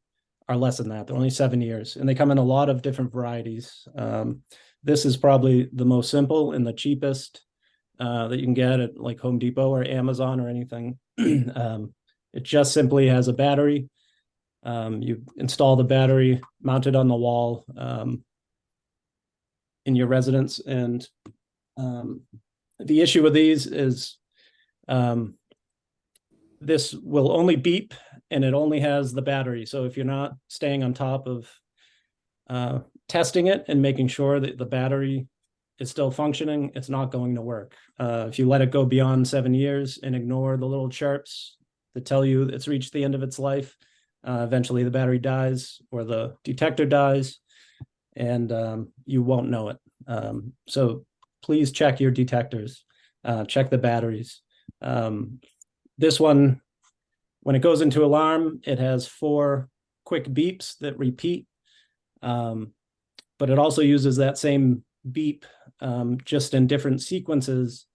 are less than that. They're only 7 years, and they come in a lot of different varieties. This is probably the most simple and the cheapest that you can get at like Home Depot or Amazon or anything. It just simply has a battery. You install the battery, mount it on the wall in your residence. And the issue with these is this will only beep and it only has the battery. So if you're not staying on top of testing it and making sure that the battery is still functioning, it's not going to work. If you let it go beyond 7 years and ignore the little chirps that tell you it's reached the end of its life, eventually the battery dies or the detector dies, and you won't know it. So please check your detectors, check the batteries. This one, when it goes into alarm, it has 4 quick beeps that repeat, but it also uses that same beep just in different sequences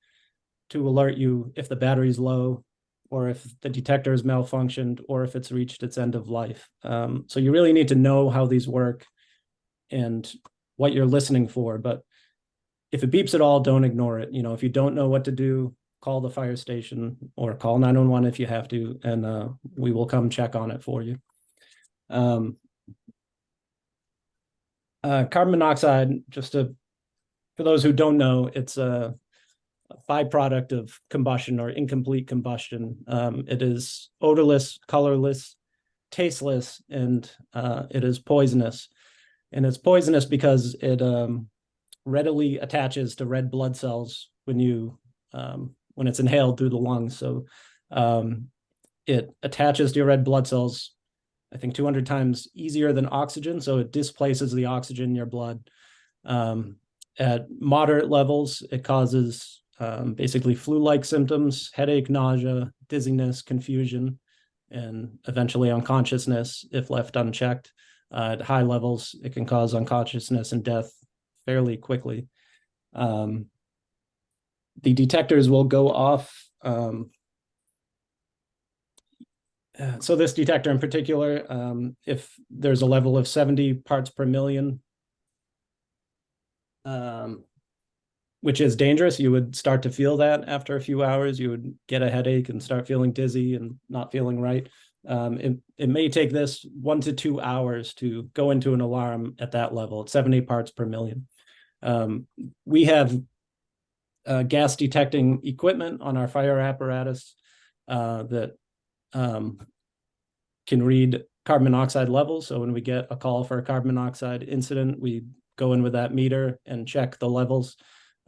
to alert you if the battery's low, or if the detector has malfunctioned, or if it's reached its end of life. So you really need to know how these work and what you're listening for. But if it beeps at all, don't ignore it. If you don't know what to do, call the fire station or call 911 if you have to, and we will come check on it for you. Carbon monoxide, for those who don't know, it's a byproduct of combustion or incomplete combustion. It is odorless, colorless, tasteless, and it is poisonous. And it's poisonous because it readily attaches to red blood cells when it's inhaled through the lungs. So it attaches to your red blood cells, I think 200 times easier than oxygen. So it displaces the oxygen in your blood. At moderate levels, it causes basically flu-like symptoms, headache, nausea, dizziness, confusion, and eventually unconsciousness if left unchecked. At high levels, it can cause unconsciousness and death fairly quickly. The detectors will go off. So this detector in particular, if there's a level of 70 parts per million, which is dangerous, you would start to feel that after a few hours. You would get a headache and start feeling dizzy and not feeling right. It may take this 1 to 2 hours to go into an alarm at that level, at 70 parts per million. We have gas detecting equipment on our fire apparatus that can read carbon monoxide levels. So when we get a call for a carbon monoxide incident, we go in with that meter and check the levels.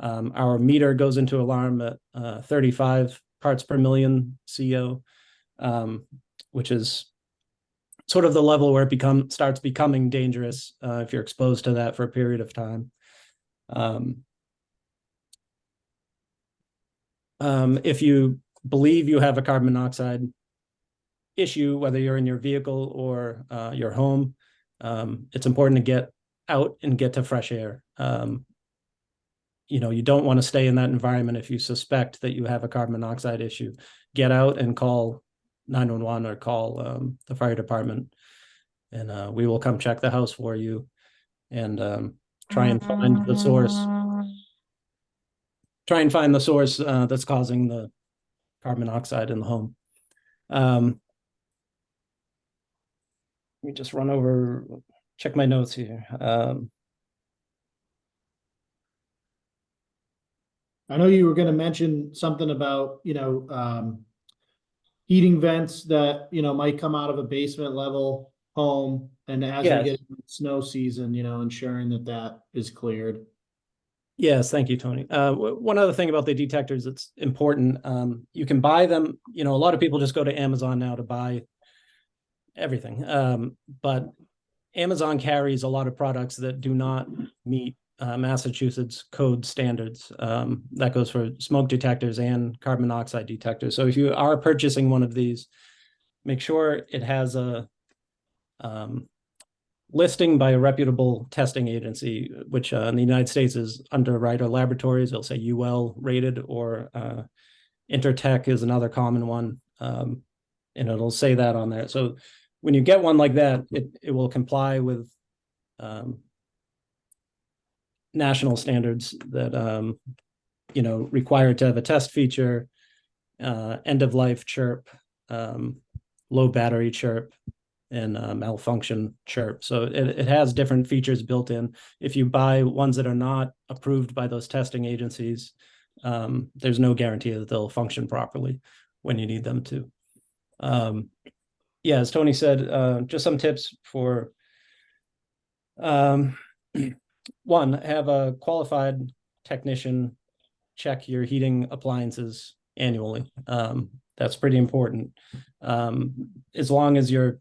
Our meter goes into alarm at 35 parts per million CO, which is sort of the level where it starts becoming dangerous if you're exposed to that for a period of time. If you believe you have a carbon monoxide issue, whether you're in your vehicle or your home, it's important to get out and get to fresh air. You don't want to stay in that environment if you suspect that you have a carbon monoxide issue. Get out and call 911 or call the fire department, and we will come check the house for you. And try and find the source. Try and find the source that's causing the carbon monoxide in the home. Let me just run over, check my notes here. I know you were gonna mention something about, heating vents that, might come out of a basement level home. And as we Yes. get into snow season, ensuring that that is cleared. Yes, thank you, Tony. One other thing about the detectors that's important, you can buy them, a lot of people just go to Amazon now to buy everything. But Amazon carries a lot of products that do not meet Massachusetts code standards. That goes for smoke detectors and carbon monoxide detectors. So if you are purchasing one of these, make sure it has a listing by a reputable testing agency, which in the United States is Underwriter Laboratories. They'll say UL rated, or Intertech is another common one. And it'll say that on there. So when you get one like that, it will comply with national standards that, required to have a test feature, end of life chirp, low battery chirp, and malfunction chirp. So it has different features built in. If you buy ones that are not approved by those testing agencies, there's no guarantee that they'll function properly when you need them to. Yeah, as Tony said, just some tips for one, have a qualified technician check your heating appliances annually. That's pretty important. As long as you're,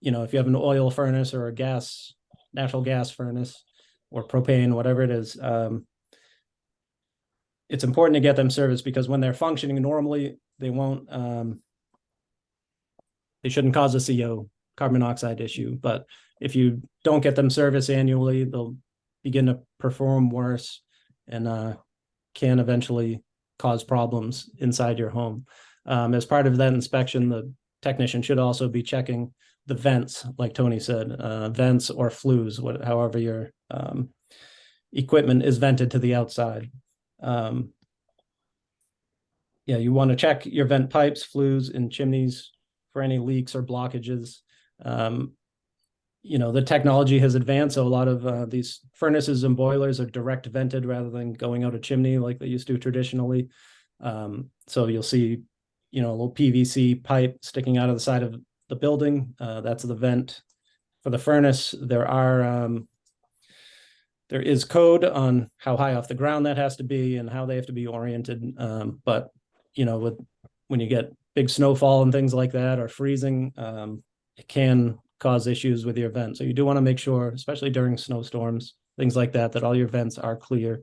if you have an oil furnace or a natural gas furnace or propane, whatever it is, it's important to get them serviced, because when they're functioning normally, they won't, they shouldn't cause a CO, carbon monoxide issue. But if you don't get them serviced annually, they'll begin to perform worse and can eventually cause problems inside your home. As part of that inspection, the technician should also be checking the vents, like Tony said, vents or flues, however your equipment is vented to the outside. Yeah, you want to check your vent pipes, flues, and chimneys for any leaks or blockages. The technology has advanced, so a lot of these furnaces and boilers are direct vented rather than going out a chimney like they used to traditionally. So you'll see, a little PVC pipe sticking out of the side of the building. That's the vent for the furnace. There is code on how high off the ground that has to be and how they have to be oriented. But when you get big snowfall and things like that, or freezing, it can cause issues with your vent. So you do want to make sure, especially during snowstorms, things like that, that all your vents are clear,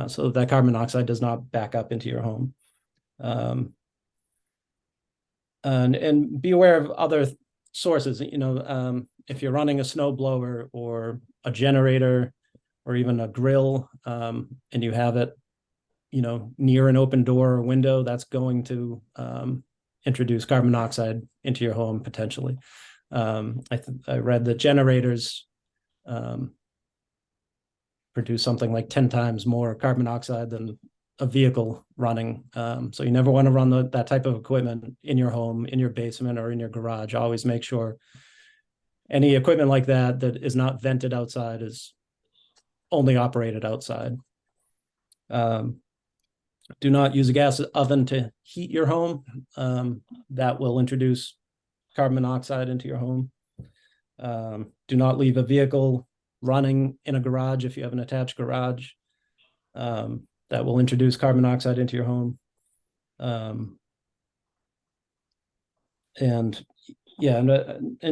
so that carbon monoxide does not back up into your home. And be aware of other sources. If you're running a snow blower or a generator or even a grill, and you have it, near an open door or window, that's going to introduce carbon monoxide into your home potentially. I read that generators produce something like 10 times more carbon monoxide than a vehicle running. So you never want to run that type of equipment in your home, in your basement, or in your garage. Always make sure any equipment like that is not vented outside is only operated outside. Do not use a gas oven to heat your home. That will introduce carbon monoxide into your home. Do not leave a vehicle running in a garage if you have an attached garage. That will introduce carbon monoxide into your home. And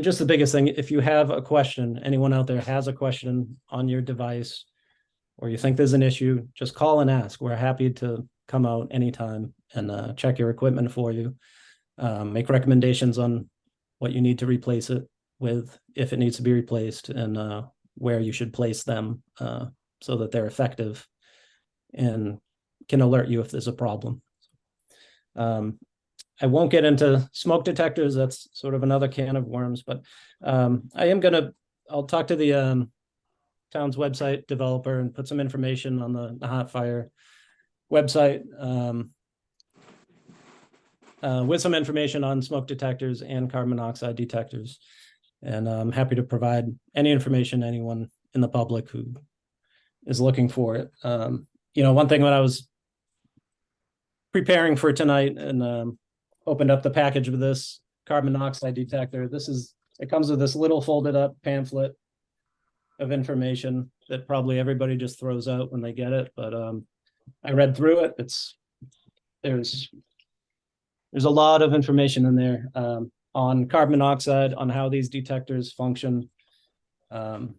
just the biggest thing, if you have a question, anyone out there has a question on your device, or you think there's an issue, just call and ask. We're happy to come out anytime and check your equipment for you, make recommendations on what you need to replace it with, if it needs to be replaced, and where you should place them so that they're effective and can alert you if there's a problem. I won't get into smoke detectors. That's sort of another can of worms, but I'll talk to the town's website developer and put some information on the Nahant Fire website with some information on smoke detectors and carbon monoxide detectors. And I'm happy to provide any information anyone in the public who is looking for it. One thing when I was preparing for tonight and opened up the package of this carbon monoxide detector, it comes with this little folded up pamphlet of information that probably everybody just throws out when they get it. But I read through it. There's a lot of information in there on carbon monoxide, on how these detectors function. And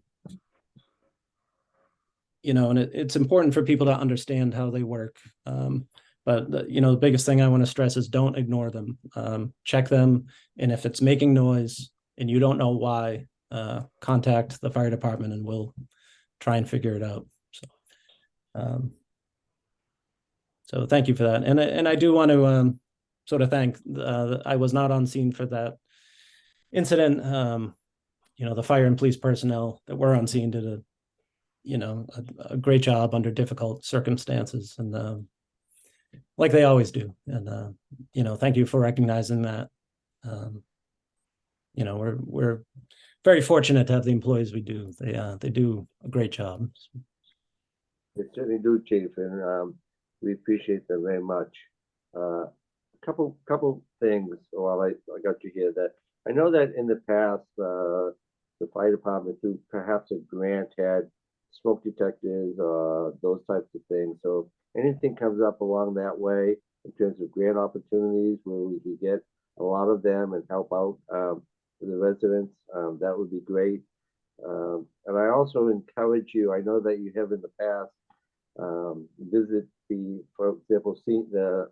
it's important for people to understand how they work. But the biggest thing I want to stress is don't ignore them. Check them, and if it's making noise and you don't know why, contact the fire department and we'll try and figure it out. So thank you for that. And I do want to sort of thank. I was not on scene for that incident. The fire and police personnel that were on scene did a great job under difficult circumstances, and like they always do. And thank you for recognizing that. We're very fortunate to have the employees we do. They do a great job. They certainly do, Chief, and we appreciate them very much. Couple things while I got you here. That I know that in the past, the fire department through perhaps a grant had smoke detectors, those types of things. So anything comes up along that way in terms of grant opportunities where we can get a lot of them and help out the residents, that would be great. And I also encourage you, I know that you have in the past visit for example, the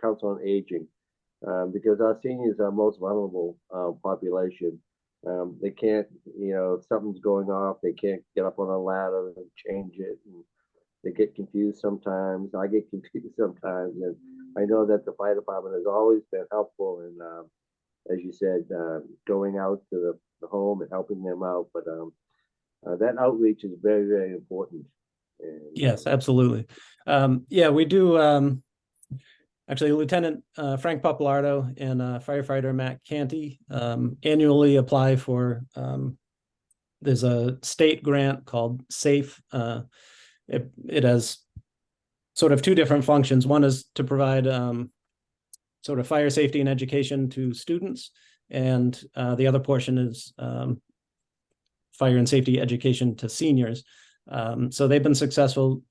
Council on Aging, because our seniors are most vulnerable population. They can't, if something's going off, they can't get up on a ladder and change it. And they get confused sometimes. I get confused sometimes. And I know that the fire department has always been helpful in, as you said, going out to the home and helping them out. But that outreach is very, very important. And, Yes, absolutely. We do. Actually, Lieutenant Frank Papalardo and firefighter Matt Canty annually apply for, there's a state grant called SAFE. It has sort of two different functions. One is to provide sort of fire safety and education to students, and the other portion is fire and safety education to seniors. So they've been successful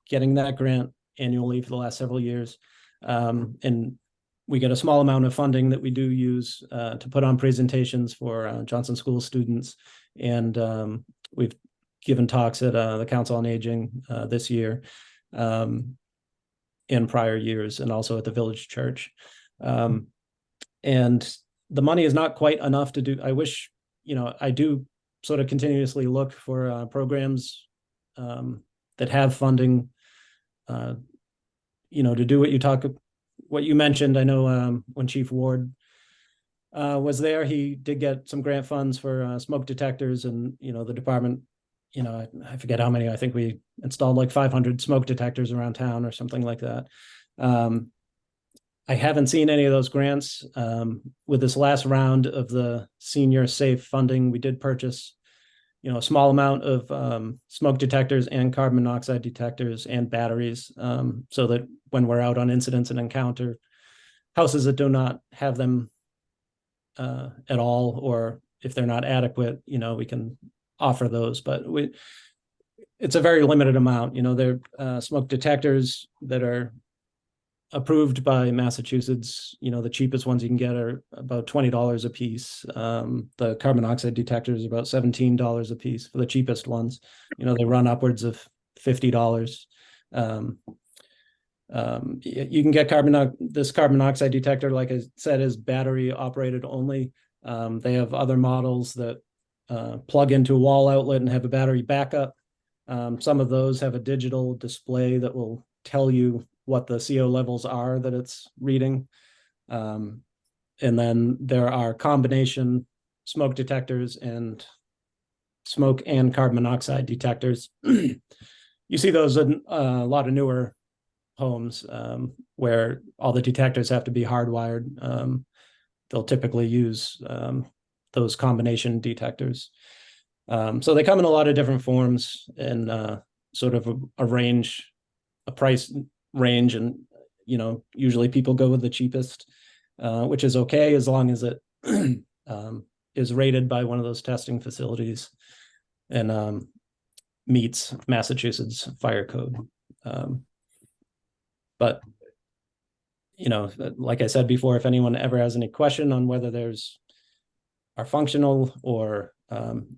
getting that grant annually for the last several years. And we get a small amount of funding that we do use to put on presentations for Johnson School students. And we've given talks at the Council on Aging this year, in prior years, and also at the Village Church. And the money is not quite enough to do. I wish, I do sort of continuously look for programs that have funding, to do what you mentioned. I know when Chief Ward was there, he did get some grant funds for smoke detectors, and the department, I forget how many. I think we installed like 500 smoke detectors around town or something like that. I haven't seen any of those grants. With this last round of the senior safe funding, we did purchase a small amount of smoke detectors and carbon monoxide detectors and batteries, so that when we're out on incidents and encounter houses that do not have them at all, or if they're not adequate, we can offer those. But it's a very limited amount. They're smoke detectors that are approved by Massachusetts. The cheapest ones you can get are about $20 a piece. The carbon monoxide detectors are about $17 a piece for the cheapest ones. They run upwards of $50. You can get this carbon monoxide detector, like I said, is battery operated only. They have other models that plug into a wall outlet and have a battery backup. Some of those have a digital display that will tell you what the CO levels are that it's reading. And then there are combination smoke detectors and smoke and carbon monoxide detectors. You see those in a lot of newer homes where all the detectors have to be hardwired. They'll typically use those combination detectors. So they come in a lot of different forms and sort of a range, a price range, and usually people go with the cheapest, which is okay as long as it is rated by one of those testing facilities and meets Massachusetts fire code. But like I said before, if anyone ever has any question on whether there's are functional or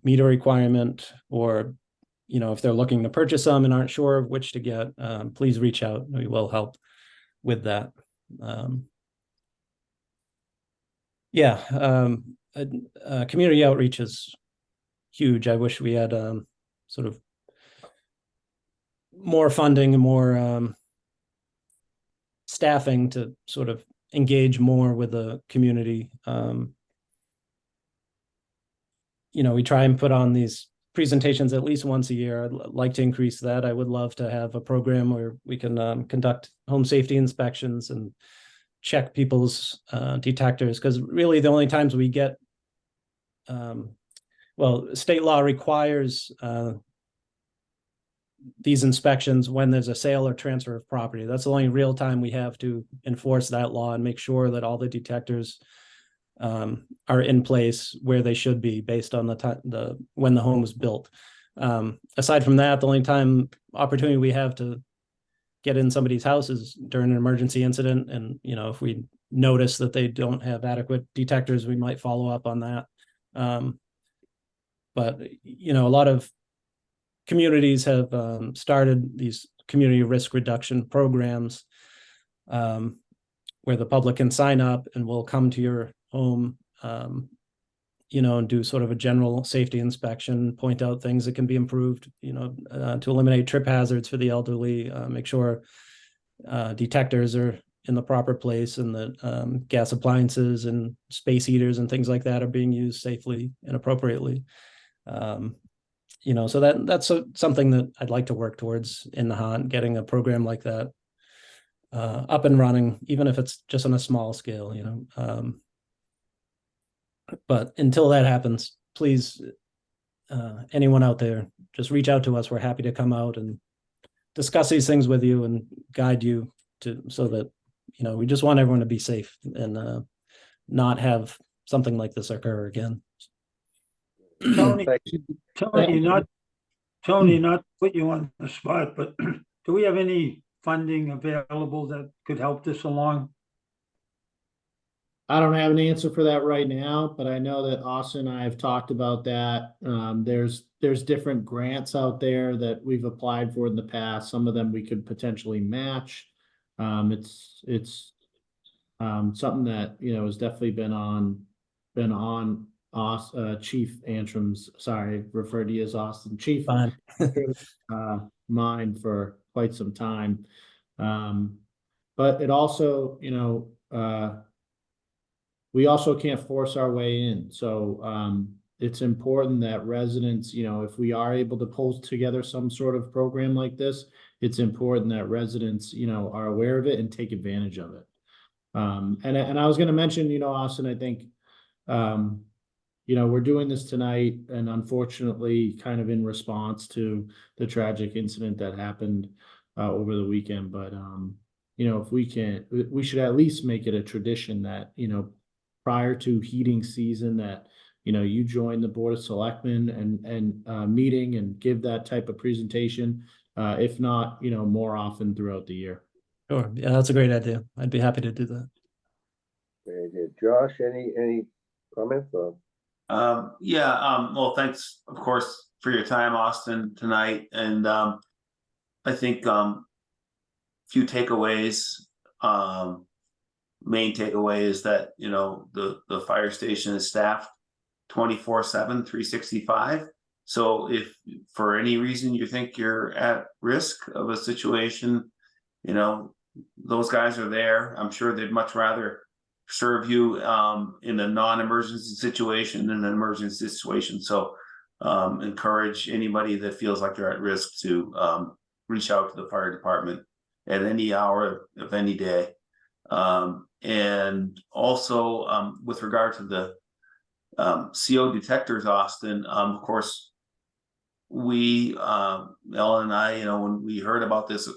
meet a requirement, or if they're looking to purchase some and aren't sure of which to get, please reach out. We will help with that. Community outreach is huge. I wish we had sort of more funding and more staffing to sort of engage more with the community. We try and put on these presentations at least once a year. I'd like to increase that. I would love to have a program where we can conduct home safety inspections and check people's detectors, because really the only times we get, state law requires these inspections when there's a sale or transfer of property. That's the only real time we have to enforce that law and make sure that all the detectors are in place where they should be based on when the home was built. Aside from that, the only opportunity we have to get in somebody's house is during an emergency incident. And, if we notice that they don't have adequate detectors, we might follow up on that. But a lot of communities have started these community risk reduction programs where the public can sign up and will come to your home, and do sort of a general safety inspection, point out things that can be improved, to eliminate trip hazards for the elderly, make sure detectors are in the proper place and that gas appliances and space heaters and things like that are being used safely and appropriately. So that's something that I'd like to work towards in Nahant, getting a program like that up and running, even if it's just on a small scale, but until that happens, please, anyone out there, just reach out to us. We're happy to come out and discuss these things with you and guide you so that, we just want everyone to be safe and not have something like this occur again. Tony, Thank not to put you on the spot, but do we have any funding available that could help this along? I don't have an answer for that right now, but I know that Austin and I have talked about that. There's different grants out there that we've applied for in the past. Some of them we could potentially match. It's something that has definitely been on Chief Antrim's, sorry, referred to you as Austin, Chief mind for quite some time. But it also, we also can't force our way in. So it's important that residents, if we are able to pull together some sort of program like this, it's important that residents, are aware of it and take advantage of it. And I was going to mention, Austin, I think, we're doing this tonight and unfortunately kind of in response to the tragic incident that happened over the weekend. But, if we should at least make it a tradition that, prior to heating season, that you join the Board of Selectmen and meeting and give that type of presentation, if not more often throughout the year. Sure, yeah, that's a great idea. I'd be happy to do that. Very good. Josh, any comments? Well, thanks, of course, for your time, Austin, tonight. And I think few takeaways. Main takeaway is that the fire station is staffed 24/7, 365. So if for any reason you think you're at risk of a situation, those guys are there. I'm sure they'd much rather serve you in a non-emergency situation than an emergency situation. So encourage anybody that feels like they're at risk to reach out to the fire department at any hour of any day. And also with regard to the CO detectors, Austin, of course, we, Ellen and I, when we heard about this,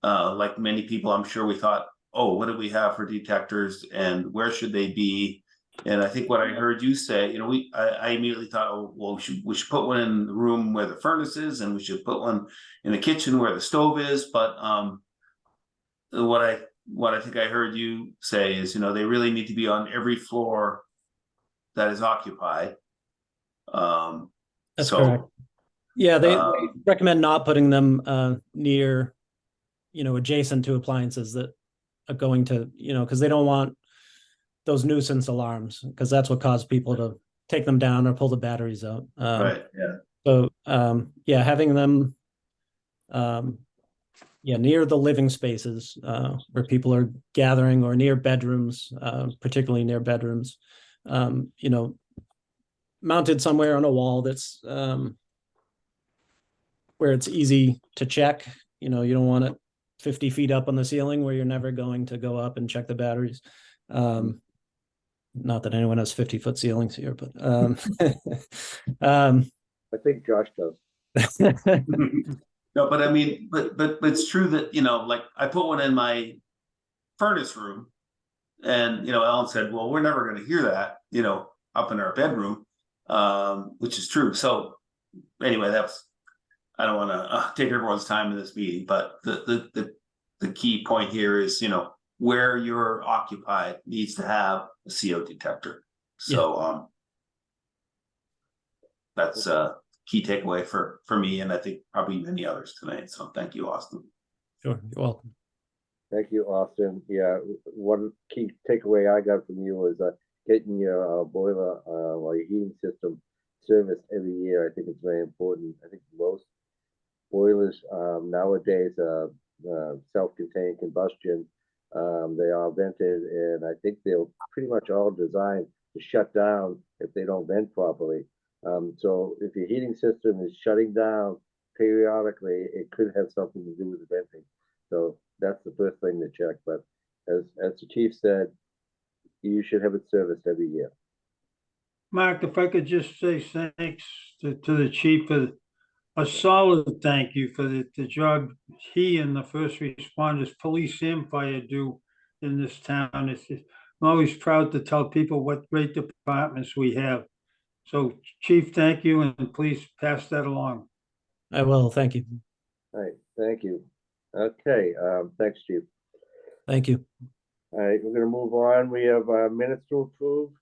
like many people, I'm sure we thought, oh, what do we have for detectors and where should they be? And I think what I heard you say, I immediately thought, oh, well, we should put one in the room where the furnace is, and we should put one in the kitchen where the stove is. But what I think I heard you say is, they really need to be on every floor that is occupied. That's correct. Yeah, they recommend not putting them near, adjacent to appliances that are going to, because they don't want those nuisance alarms, because that's what caused people to take them down or pull the batteries out. Right. Yeah. So, having them, near the living spaces where people are gathering, or near bedrooms, particularly near bedrooms, mounted somewhere on a wall that's where it's easy to check. You don't want it 50 feet up on the ceiling where you're never going to go up and check the batteries. Not that anyone has 50-foot ceilings here, but I think Josh does. No, but I mean, but it's true that, like I put one in my furnace room, and Ellen said, well, we're never going to hear that, up in our bedroom, which is true. So anyway, I don't want to take everyone's time in this meeting, but the key point here is, where you're occupied needs to have a CO detector. So that's a key takeaway for me, and I think probably many others tonight. So thank you, Austin. Sure, you're welcome. Thank you, Austin. Yeah, one key takeaway I got from you was getting your boiler or your heating system serviced every year. I think it's very important. I think most boilers nowadays self-contained combustion. They are vented, and I think they're pretty much all designed to shut down if they don't vent properly. So if your heating system is shutting down periodically, it could have something to do with the venting. So that's the first thing to check. But as the chief said, you should have it serviced every year. Mark, if I could just say thanks to the chief for a solid thank you for the job he and the first responders, police and fire do in this town. I'm always proud to tell people what great departments we have. So chief, thank you, and please pass that along. I will, thank you. All right, thank you. Okay, thanks, chief. Thank you. All right, we're gonna move on. We have minutes to approve.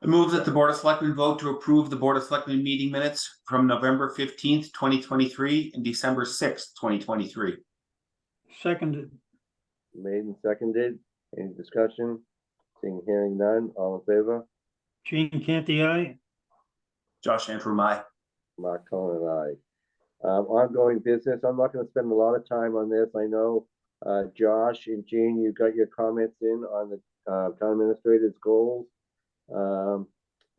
I move that the Board of Selectmen vote to approve the Board of Selectmen meeting minutes from November 15th, 2023 and December 6th, 2023. Seconded. Made and seconded. Any discussion? Seeing, hearing none. All in favor? Gene Canty, aye. Josh Antrim, aye. Mark Cullen, aye. Ongoing business. I'm not going to spend a lot of time on this. I know Josh and Gene, you got your comments in on the town administrator's goals.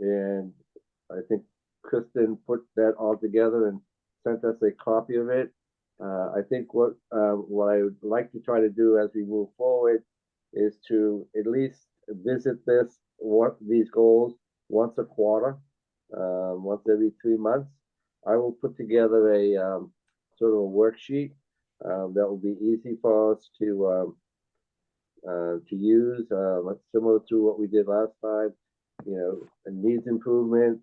And I think Kristen put that all together and sent us a copy of it. I think what I would like to try to do as we move forward is to at least visit these goals once a quarter, once every 3 months. I will put together a sort of a worksheet that will be easy for us to use, similar to what we did last time. Needs improvement,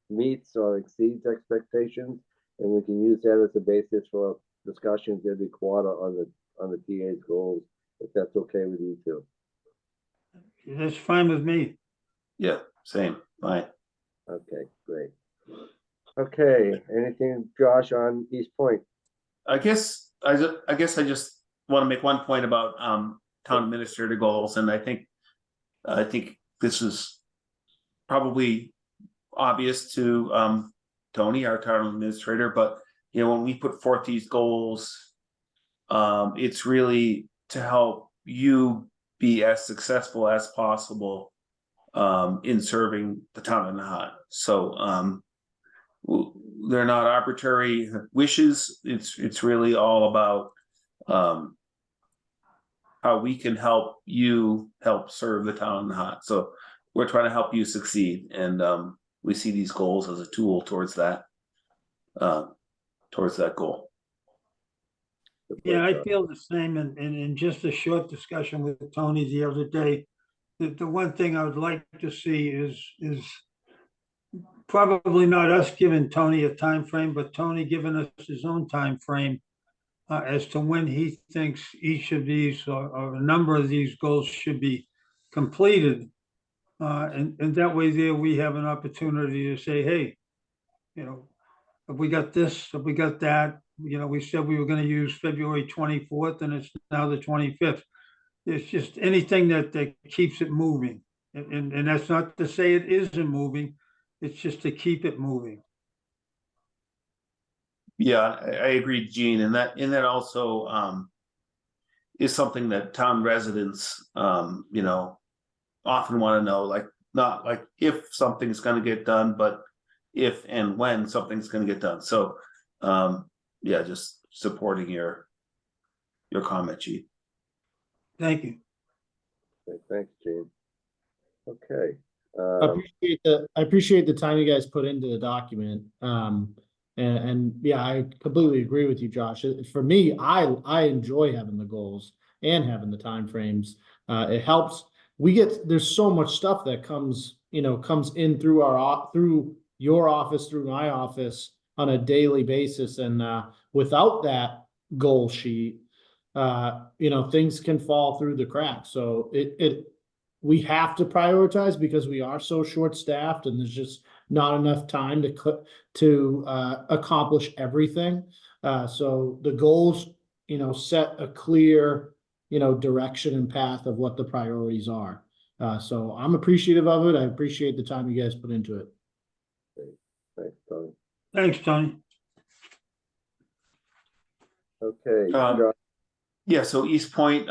meets or exceeds expectations, and we can use that as a basis for discussions every quarter on the TA's goals, if that's okay with you too. That's fine with me. Yeah, same. Fine. Okay, great. Okay, anything, Josh, on East Point? I guess I just want to make one point about town administrator goals, and I think this is probably obvious to Tony, our town administrator, but when we put forth these goals, it's really to help you be as successful as possible in serving the town of Nahant. So they're not arbitrary wishes. It's really all about how we can help you help serve the town of Nahant. So we're trying to help you succeed, and we see these goals as a tool towards that goal. Yeah, I feel the same, and in just a short discussion with Tony the other day, the one thing I would like to see is probably not us giving Tony a time frame, but Tony giving us his own time frame as to when he thinks each of these or a number of these goals should be completed. And that way there we have an opportunity to say, hey, you know, have we got this, have we got that? You know, we said we were gonna use February 24th and it's now the 25th. It's just anything that keeps it moving. And that's not to say it isn't moving, it's just to keep it moving. Yeah, I agree, Gene, and that also is something that town residents you know, often want to know, like not like if something's going to get done, but if and when something's going to get done. So yeah, just supporting your comment, Gene. Thank you. Okay, thanks, Gene. Okay. I appreciate the time you guys put into the document. And yeah, I completely agree with you, Josh. For me, I enjoy having the goals and having the timeframes. It helps. There's so much stuff that comes in through your office, through my office on a daily basis. And without that goal sheet, things can fall through the cracks. So we have to prioritize because we are so short-staffed and there's just not enough time to accomplish everything. So the goals, set a clear, direction and path of what the priorities are. So I'm appreciative of it. I appreciate the time you guys put into it. Thanks, Tony. Thanks, Tony. Okay. Yeah, so East Point,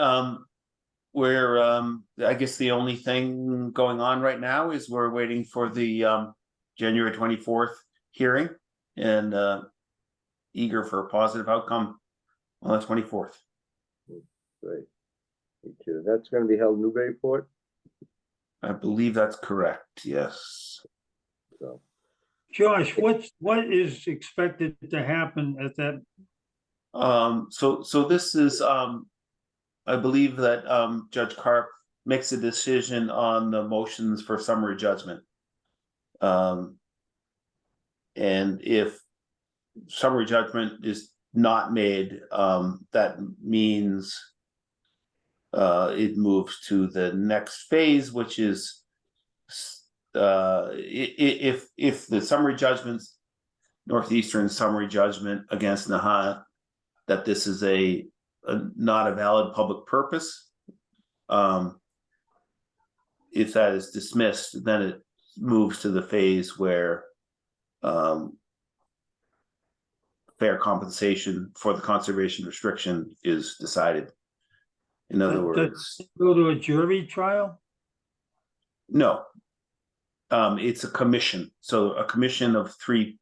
where I guess the only thing going on right now is we're waiting for the January 24th hearing and eager for a positive outcome on the 24th. Great. Me too. That's going to be held in Newburyport. I believe that's correct. Yes. So, Josh, what is expected to happen at that? So this is I believe that Judge Karp makes a decision on the motions for summary judgment. And if summary judgment is not made, that means it moves to the next phase, which is if the summary judgments, Northeastern summary judgment against Nahant, that this is not a valid public purpose. If that is dismissed, then it moves to the phase where fair compensation for the conservation restriction is decided. In other words, Go to a jury trial? no. It's a commission. So a commission of 3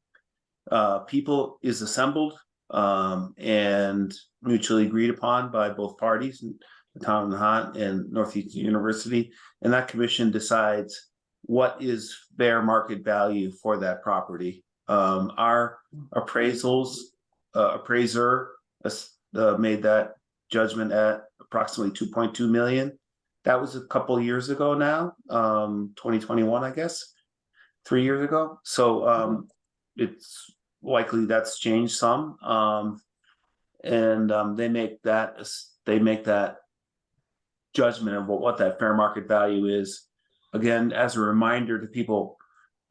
people is assembled and mutually agreed upon by both parties, the town of Nahant and Northeastern University, and that commission decides what is fair market value for that property. Our appraiser made that judgment at approximately 2.2 million. That was a couple of years ago now, 2021, I guess, 3 years ago. So it's likely that's changed some. And they make that judgment of what that fair market value is. Again, as a reminder to people,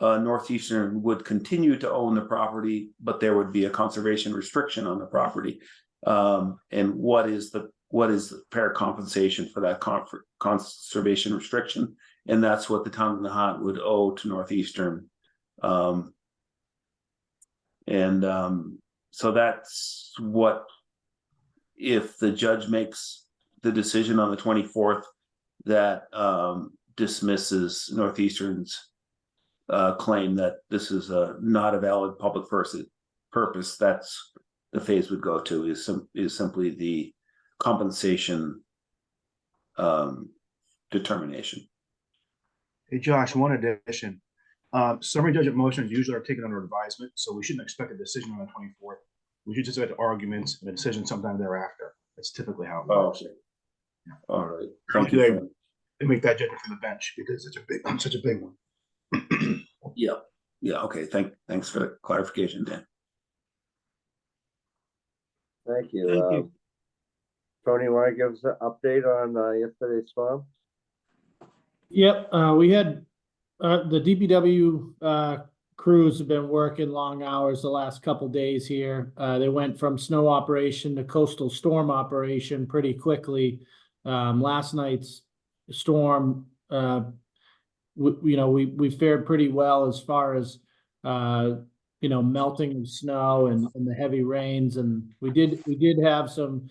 Northeastern would continue to own the property, but there would be a conservation restriction on the property. And what is the fair compensation for that conservation restriction? And that's what the town of Nahant would owe to Northeastern. So that's what, if the judge makes the decision on the 24th that dismisses Northeastern's claim that this is not a valid public purpose, that's the phase would go to is simply the compensation determination. Hey, Josh, one addition. Summary judgment motions usually are taken under advisement, so we shouldn't expect a decision on the 24th. We should just have arguments and a decision sometime thereafter. That's typically how it works. Okay. All right. Thank you. Usually they make that judgment from the bench because it's such a big one. Yeah. Yeah. Okay. Thanks for the clarification, Dan. Thank you. Thank you. Tony, want to give us an update on yesterday's storm? Yep, we had, the DPW, crews have been working long hours the last couple days here. They went from snow operation to coastal storm operation pretty quickly. Last night's storm, we fared pretty well as far as, melting of snow and the heavy rains. And we did have some,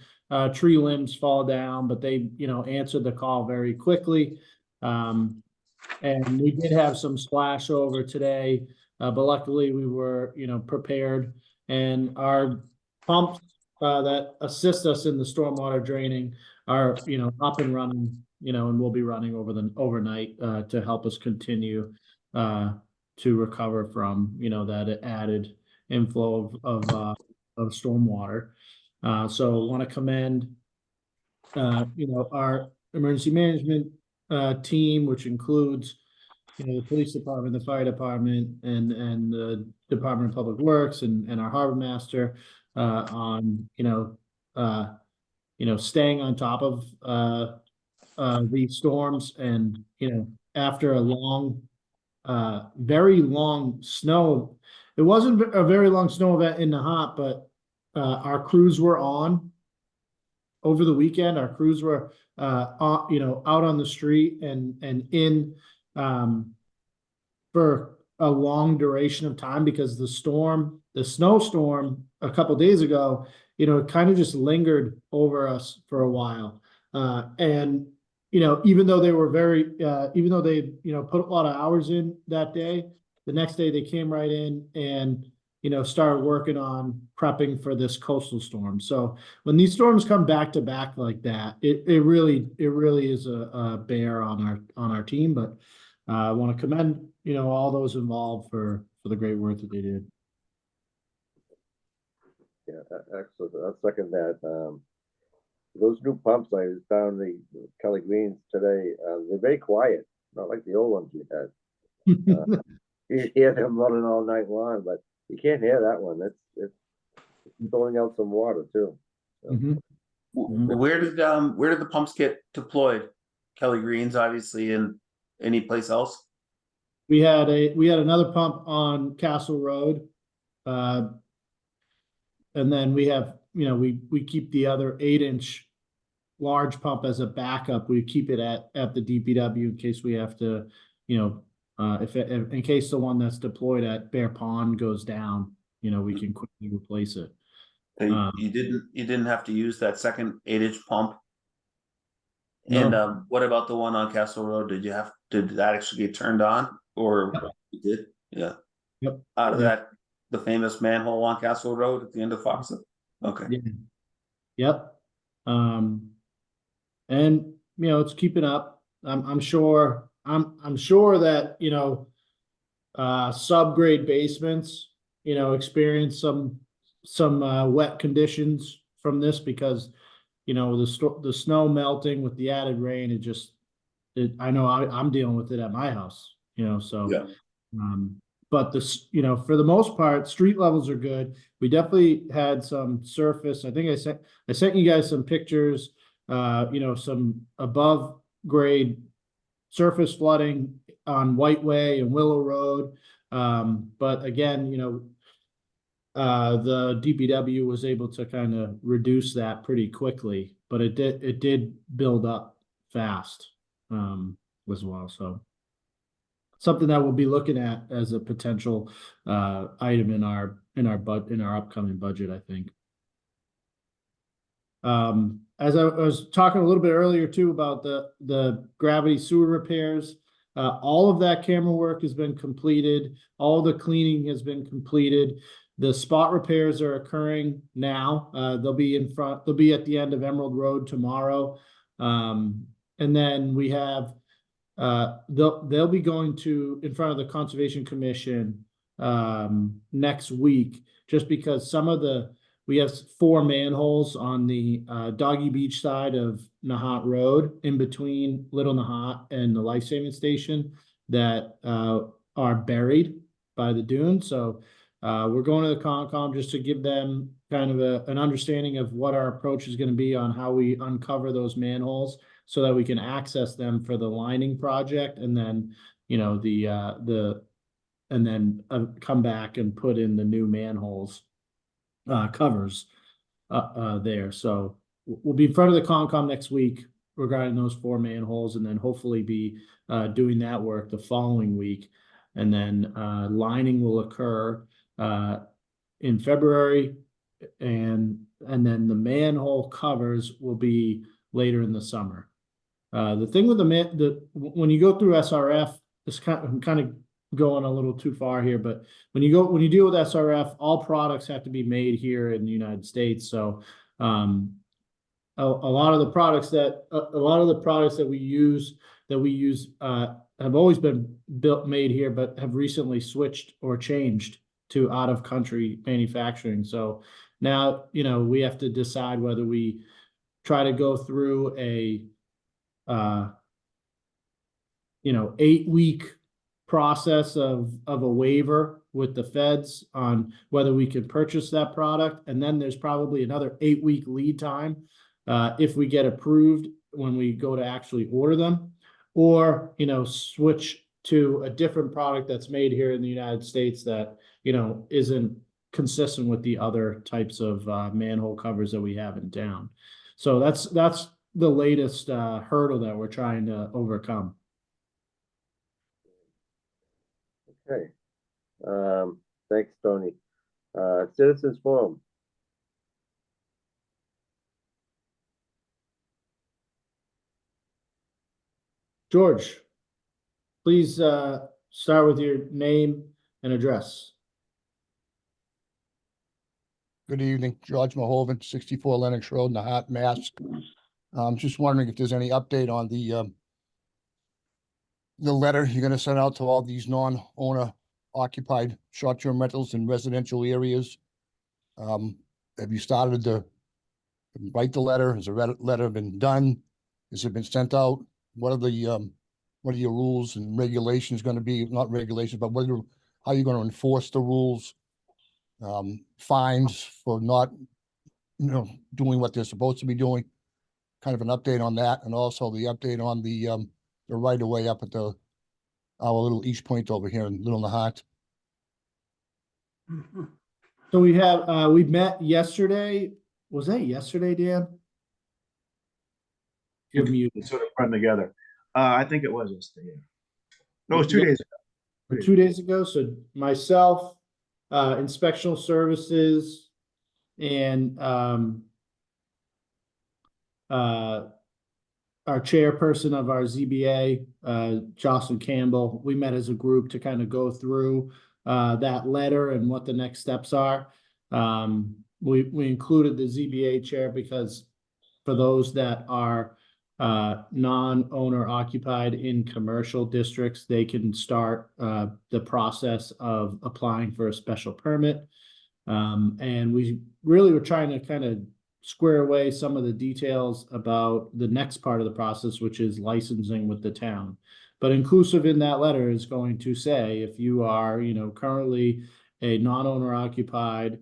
tree limbs fall down, but they, answered the call very quickly. And we did have some splash over today, but luckily we were, prepared. And our pumps that assist us in the stormwater draining are, up and running, and we'll be running overnight to help us continue to recover from, that added inflow of stormwater. So want to commend, our emergency management team, which includes, the police department, the fire department, and the Department of Public Works and our harbor master on, staying on top of these storms. And, after a long, very long snow, it wasn't a very long snow event in Nahant, but our crews were on over the weekend. Our crews were out on the street and in for a long duration of time, because the snowstorm a couple days ago, it kind of just lingered over us for a while. And even though they were even though they put a lot of hours in that day, the next day they came right in and started working on prepping for this coastal storm. So when these storms come back to back like that, it really is a bear on our team. But I want to commend all those involved for the great work that they did. Yeah, excellent. I'll second that. Those new pumps, I was down the Kelly Greens today. They're very quiet, not like the old ones we had. You hear them running all night long, but you can't hear that one. It's throwing out some water too. So. Where did the pumps get deployed? Kelly Greens, obviously, and any place else? We had another pump on Castle Road, and then we have we keep the other 8-inch large pump as a backup. We keep it at the DPW in case we have to, in case the one that's deployed at Bear Pond goes down, we can quickly replace it. You didn't have to use that second 8-inch pump. No. And what about the one on Castle Road? Did that actually get turned on, or you did? Yeah. Yep. Out of the famous manhole on Castle Road at the end of Foxwood. Okay. Yeah. Yep. And it's keeping up. I'm sure that subgrade basements experience some wet conditions from this, because the snow melting with the added rain, I know I'm dealing with it at my house, so Yeah. But for the most part, street levels are good. We definitely had some surface. I think I sent you guys some pictures, some above grade surface flooding on White Way and Willow Road. But again, the DPW was able to kind of reduce that pretty quickly, but it did build up fast, as well. So something that we'll be looking at as a potential item in our upcoming budget, I think. As I was talking a little bit earlier too about the gravity sewer repairs, All of that camera work has been completed. All the cleaning has been completed. The spot repairs are occurring now. They'll be they'll be at the end of Emerald Road tomorrow. And then we have, they'll be going in front of the Conservation Commission next week, just because we have 4 manholes on the Doggy Beach side of Nahant Road, in between Little Nahant and the life saving station, that are buried by the dune. So we're going to the Concom just to give them kind of an understanding of what our approach is going to be on how we uncover those manholes, so that we can access them for the lining project, and then, you know, and then come back and put in the new manholes covers there. So we'll be in front of the Concom next week regarding those 4 manholes, and then hopefully be doing that work the following week. And then lining will occur in February, and then the manhole covers will be later in the summer. The thing with when you go through SRF, I'm kind of going a little too far here, but when you deal with SRF, all products have to be made here in the United States. So a lot of the products that we use have always been made here, but have recently switched or changed to out of country manufacturing. So now, you know, we have to decide whether we try to go through a 8-week process of a waiver with the feds on whether we can purchase that product, and then there's probably another 8-week lead time if we get approved when we go to actually order them, or, you know, switch to a different product that's made here in the United States that, you know, isn't consistent with the other types of manhole covers that we have in town. So that's the latest hurdle that we're trying to overcome. Okay. Thanks, Tony. Citizens Forum. George, please start with your name and address. Good evening, George Mahovan, 64 Lennox Road, Nahant, Mass. I'm just wondering if there's any update on the letter you're gonna send out to all these non-owner occupied short-term rentals in residential areas. Have you started to write the letter? Has the letter been done? Has it been sent out? What are your rules and regulations going to be? Not regulations, but how are you going to enforce the rules? Fines for not, doing what they're supposed to be doing. Kind of an update on that, and also the update on the right of way up at our little East Point over here in Little Nahant. So we met yesterday. Was that yesterday, Dan? You're muted. Sort of run together. I think it was yesterday. No, it was 2 days ago. 2 days ago. So myself, inspectional services, and our chairperson of our ZBA, Jocelyn Campbell, we met as a group to kind of go through that letter and what the next steps are. We included the ZBA chair because for those that are non-owner occupied in commercial districts, they can start the process of applying for a special permit. And we really were trying to kind of square away some of the details about the next part of the process, which is licensing with the town. But inclusive in that letter is going to say, if you are, currently a non-owner occupied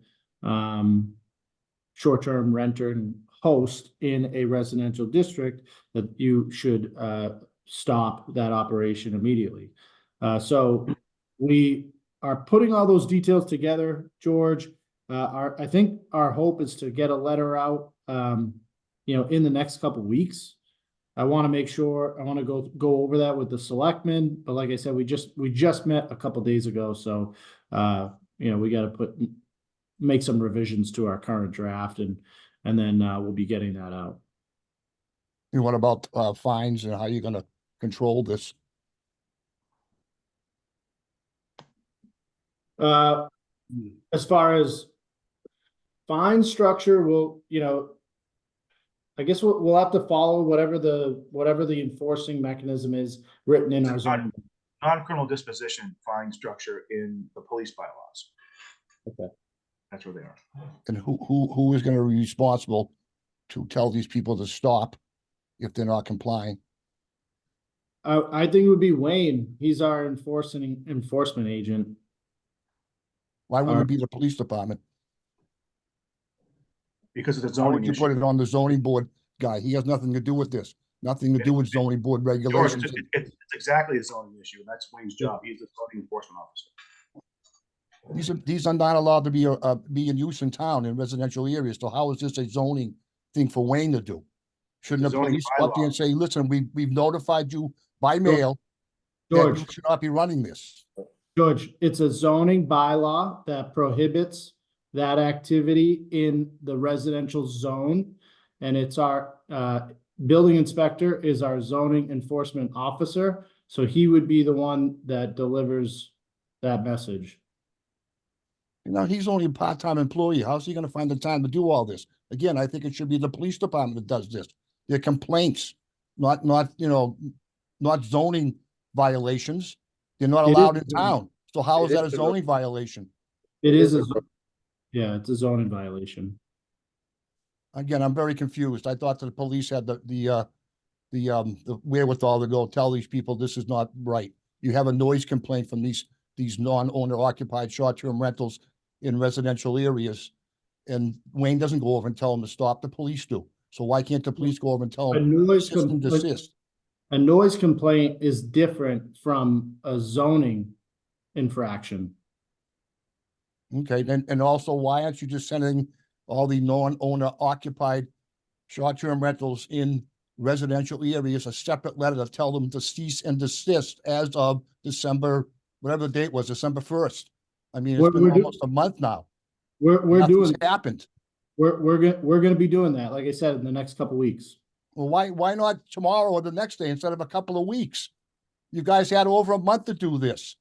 short-term renter and host in a residential district, that you should stop that operation immediately. So we are putting all those details together, George. I think our hope is to get a letter out, in the next couple of weeks. I want to make sure, I want to go over that with the selectmen, but like I said, we just met a couple days ago, so we got to make some revisions to our current draft, and then we'll be getting that out. And what about fines and how you're going to control this? As far as fine structure, I guess we'll have to follow whatever the enforcing mechanism is written in our zoning. Non-criminal disposition fine structure in the police bylaws. Okay. That's where they are. And who is gonna be responsible to tell these people to stop if they're not complying? I think it would be Wayne. He's our enforcement agent. Why wouldn't it be the police department? Because of the Why zoning would you issue. put it on the zoning board guy? He has nothing to do with this. Nothing to do with zoning board George, regulations. it's exactly a zoning issue, and that's Wayne's job. He's the zoning enforcement officer. These are not allowed to be in use in town in residential areas. So how is this a zoning thing for Wayne to do? Shouldn't the Zoning police go up there and bylaw. say, listen, we've notified you by mail that George, you should not be running this? George, it's a zoning bylaw that prohibits that activity in the residential zone. And it's our, building inspector is our zoning enforcement officer. So he would be the one that delivers that message. You know, he's only a part-time employee. How's he gonna find the time to do all this? Again, I think it should be the police department that does this. They're complaints, not zoning violations. They're not It is allowed in a zoning- town. So how is It that a is a- zoning violation? It is is a, yeah, it's a zoning violation. Again, I'm very confused. I thought that the police had the wherewithal to go tell these people this is not right. You have a noise complaint from these non-owner occupied short-term rentals in residential areas. And Wayne doesn't go over and tell them to stop. The police do. So why can't the police go over and tell A them noise desist and complaint, desist? a noise complaint is different from a zoning infraction. Okay, and also, why aren't you just sending all the non-owner occupied short-term rentals in residential areas a separate letter to tell them to cease and desist as of December, whatever the date was, December 1st? I mean, it's been almost a month now. We're Nothing's doing, happened. we're gonna be doing that, like I said, in the next couple weeks. Well, why not tomorrow or the next day instead of a couple of weeks? You guys had over a month to do this.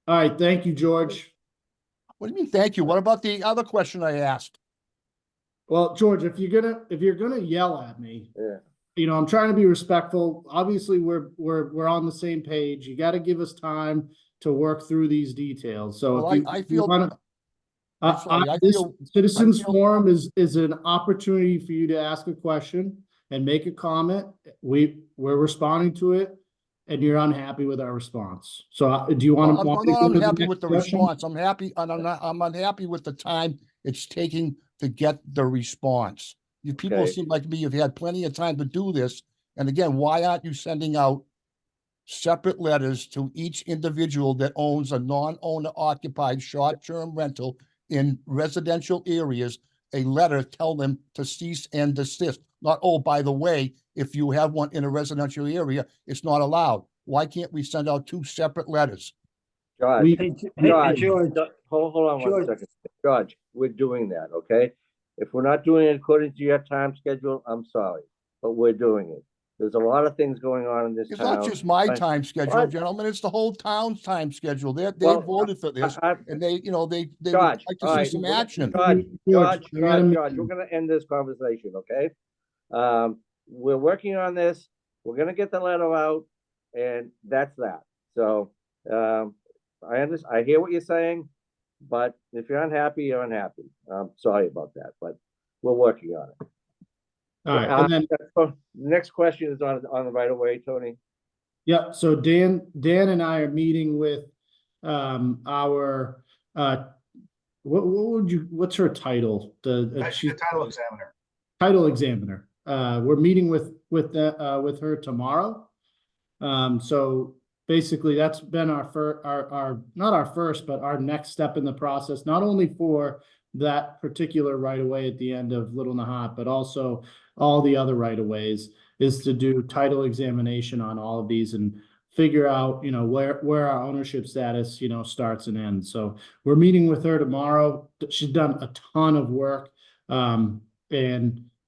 All right, thank you, George. What do you mean, thank you? What about the other question I asked? Well, George, if you're gonna yell at me, Yeah. I'm trying to be respectful. Obviously, we're on the same page. You gotta give us time to work through these details. So Well, if you I feel- wanna. I'm sorry, I This feel- citizens I feel- forum is an opportunity for you to ask a question and make a comment. We're responding to it, and you're unhappy with our response. So do you want Well, to? I'm not unhappy with the response. I'm happy, and I'm unhappy with the time it's taking to get the response. You people Okay. seem like me, you've had plenty of time to do this. And again, why aren't you sending out separate letters to each individual that owns a non-owner occupied short-term rental in residential areas, a letter, tell them to cease and desist? Not, oh, by the way, if you have one in a residential area, it's not allowed. Why can't we send out two separate letters? George, Hey, George, George, hold on one George. second. George, we're doing that, okay? If we're not doing it according to your time schedule, I'm sorry, but we're doing it. There's a lot of things going on in this It's town. not just my But- time schedule, What? gentlemen, it's the whole town's time schedule. They Well, voted for this, and they would George, like all to see right, some we're gonna- action. George, I gotta we're gonna end this conversation, okay? We're working on this. We're gonna get the letter out, and that's that. So, I hear what you're saying, but if you're unhappy, you're unhappy. I'm sorry about that, but we're working on it. All right, and then, Next question is on the right of way, Tony. yeah, so Dan and I are meeting with, our, what's her title? She's the title examiner. Title examiner. We're meeting with her tomorrow. So basically that's been our not our first, but our next step in the process, not only for that particular right of way at the end of Little Nahant, but also all the other right of ways, is to do title examination on all of these and figure out, where our ownership status, starts and ends. So we're meeting with her tomorrow. She's done a ton of work, and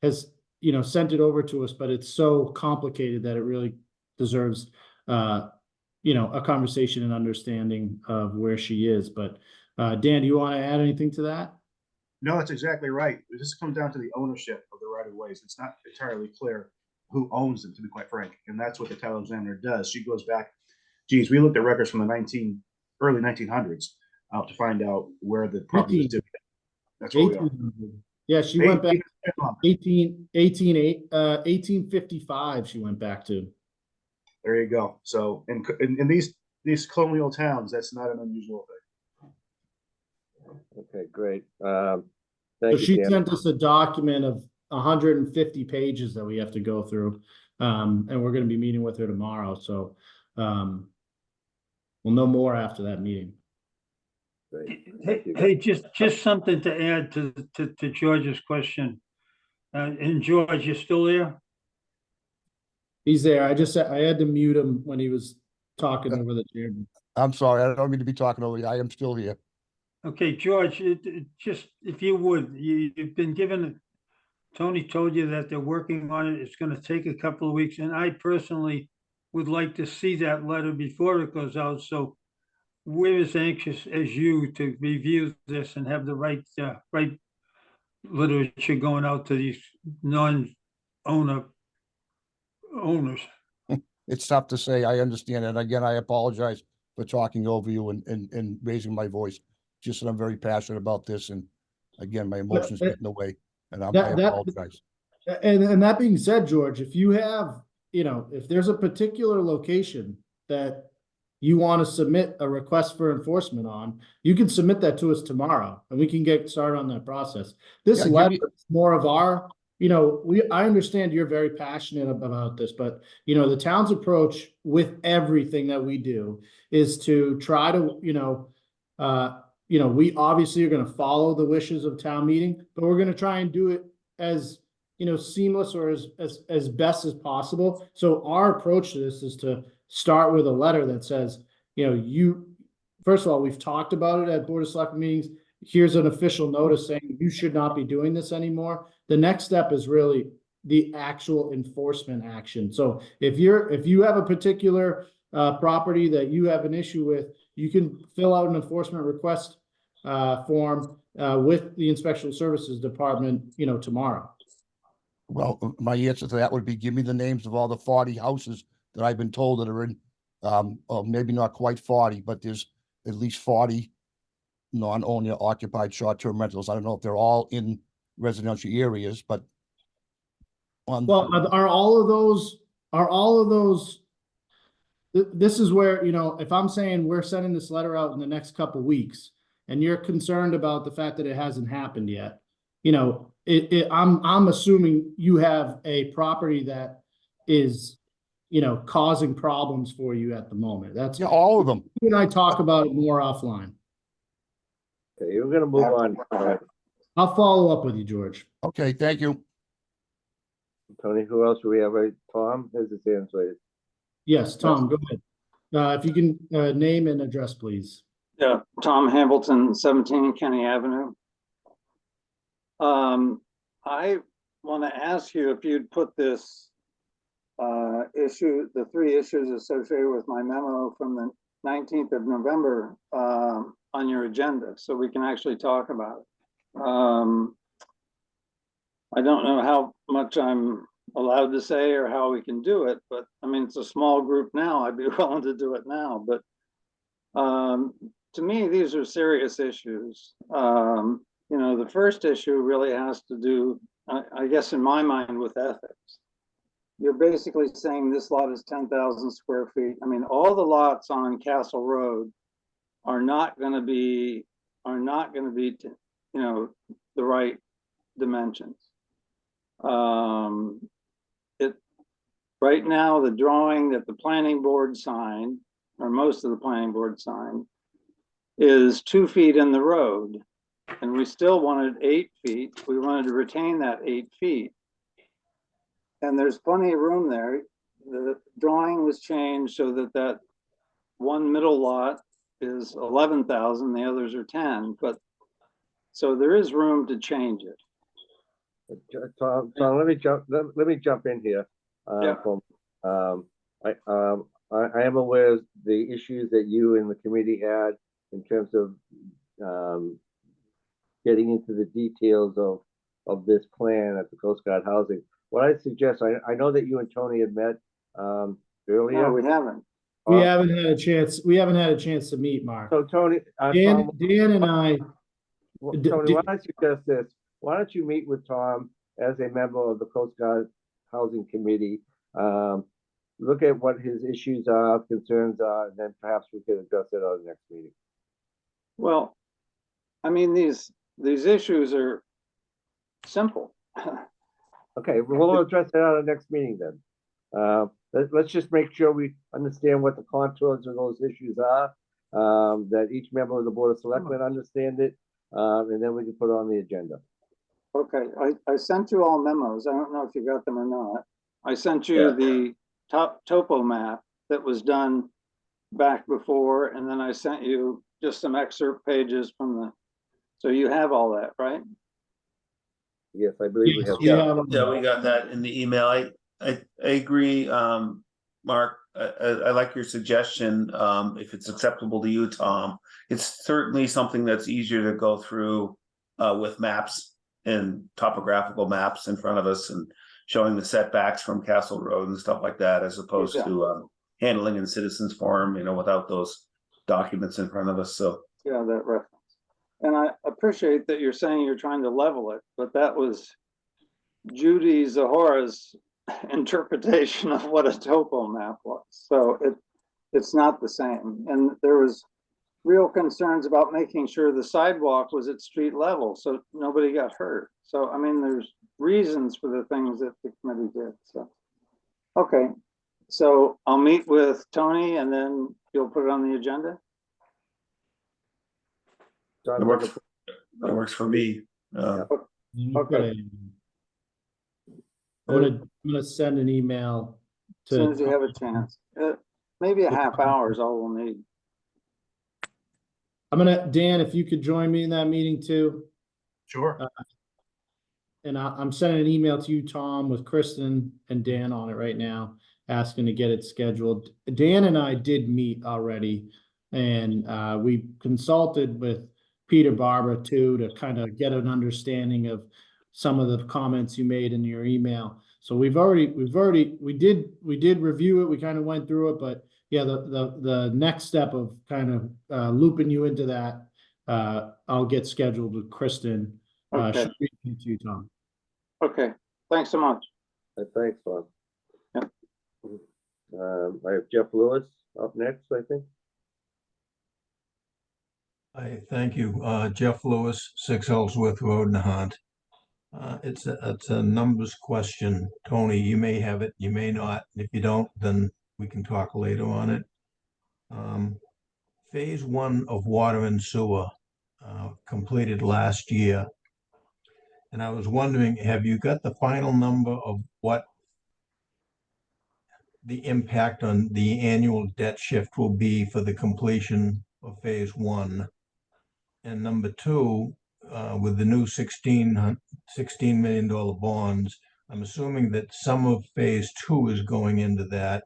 has, sent it over to us, but it's so complicated that it really deserves, a conversation and understanding of where she is. But Dan, do you want to add anything to that? No, that's exactly right. This comes down to the ownership of the right of ways. It's not entirely clear who owns them, to be quite frank. And that's what the title examiner does. She goes back, geez, we looked at records from the early 1900s to find out where the property was doing. That's what we are. 1800. Yeah, she went back 1855. She went back to. There you go. So in these colonial towns, that's not an unusual thing. Okay, great. So Thank she you, Tim. sent us a document of 150 pages that we have to go through. And we're going to be meeting with her tomorrow. So we'll know more after that meeting. Great. Hey, just something to add to George's question. And George, you still there? He's there. I had to mute him when he was talking over the chairman. I'm sorry, I don't mean to be talking over you. I am still here. Okay, George, just if you would, you've been given, Tony told you that they're working on it. It's going to take a couple of weeks. And I personally would like to see that letter before it goes out. So we're as anxious as you to review this and have the right literature going out to these owners. It's tough to say. I understand. And again, I apologize for talking over you and raising my voice. Just that I'm very passionate about this. And again, my emotions get in the way, and I apologize. And that being said, George, if you have, if there's a particular location that you want to submit a request for enforcement on, you can submit that to us tomorrow and we can get started on that process. This letter is more of our, I understand you're very passionate about this, but the town's approach with everything that we do is to try to, we obviously are going to follow the wishes of town meeting, but we're going to try and do it as, seamless or as best as possible. So our approach to this is to start with a letter that says, first of all, we've talked about it at Board of Selectmen meetings. Here's an official notice saying you should not be doing this anymore. The next step is really the actual enforcement action. So if you have a particular property that you have an issue with, you can fill out an enforcement request form with the Inspection Services Department, tomorrow. Well, my answer to that would be, give me the names of all the 40 houses that I've been told that are in, or maybe not quite 40, but there's at least 40 non-owner occupied short-term rentals. I don't know if they're all in residential areas, but well, are all of those, this is where, if I'm saying we're sending this letter out in the next couple of weeks and you're concerned about the fact that it hasn't happened yet, I'm assuming you have a property that is, causing problems for you at the moment. That's all of them. You and I talk about it more offline. Okay, you're going to move on. I'll follow up with you, George. Okay, thank you. Tony, who else do we have? Tom has his hand raised. Yes, Tom, go ahead. If you can name and address, please. Yeah, Tom Hamilton, 17 Kenny Avenue. I want to ask you if you'd put this the 3 issues associated with my memo from the 19th of November on your agenda so we can actually talk about it. I don't know how much I'm allowed to say or how we can do it, but I mean, it's a small group now. I'd be willing to do it now, but to me, these are serious issues. The first issue really has to do, I guess in my mind, with ethics. You're basically saying this lot is 10,000 square feet. I mean, all the lots on Castle Road are not going to be, the right dimensions. Right now, the drawing that the planning board signed, or most of the planning board signed, is 2 feet in the road. And we still wanted 8 feet. We wanted to retain that 8 feet. And there's plenty of room there. The drawing was changed so that one middle lot is 11,000, the others are 10, but so there is room to change it. Tom, let me jump in here. Yeah. I am aware of the issues that you and the committee had in terms of getting into the details of this plan at the Coast Guard housing. What I suggest, I know that you and Tony had met earlier. No, we haven't. We haven't had a chance, to meet, Mark. So Tony, Dan, Tom, Dan and I, Tony, why don't I suggest this? Why don't you meet with Tom as a member of the Coast Guard Housing Committee? Look at what his issues are, concerns are, and then perhaps we could address it on the next meeting. Well, I mean, these issues are simple. Okay, we'll address that on the next meeting then. Let's just make sure we understand what the contours of those issues are, that each member of the Board of Selectmen understand it, and then we can put it on the agenda. Okay, I sent you all memos. I don't know if you got them or not. I sent you the top topo map that was done back before, and then I sent you just some excerpt pages from the, so you have all that, right? Yes, I believe we have. Yeah, we got that in the email. I agree, Mark. I like your suggestion. If it's acceptable to you, Tom, it's certainly something that's easier to go through with maps and topographical maps in front of us and showing the setbacks from Castle Road and stuff like that, as opposed to handling in citizens forum, without those documents in front of us. So Yeah, that reference. And I appreciate that you're saying you're trying to level it, but that was Judy Zahora's interpretation of what a topo map was. So it's not the same. And there was real concerns about making sure the sidewalk was at street level so nobody got hurt. So, I mean, there's reasons for the things that the committee did. So, okay. So I'll meet with Tony and then you'll put it on the agenda. that works for me. Okay. I'm gonna send an email As soon as you have a chance. Maybe a half hour is all we'll need. Dan, if you could join me in that meeting too. Sure. And I'm sending an email to you, Tom, with Kristen and Dan on it right now, asking to get it scheduled. Dan and I did meet already, and we consulted with Peter Barber too, to kind of get an understanding of some of the comments you made in your email. So we did review it. We kind of went through it, but yeah, the next step of kind of looping you into that, I'll get scheduled with Kristen. Okay. She'll reach out to you, Tom. Okay. Thanks so much. Thanks, Bob. Yep. I have Jeff Lewis up next, I think. Hi, thank you. Jeff Lewis, 6 Ellsworth Road, Nahant. It's a numbers question. Tony, you may have it, you may not. If you don't, then we can talk later on it. Phase 1 of water and sewer completed last year. And I was wondering, have you got the final number of what the impact on the annual debt shift will be for the completion of phase 1? And number 2, with the new $16 million bonds, I'm assuming that some of phase 2 is going into that.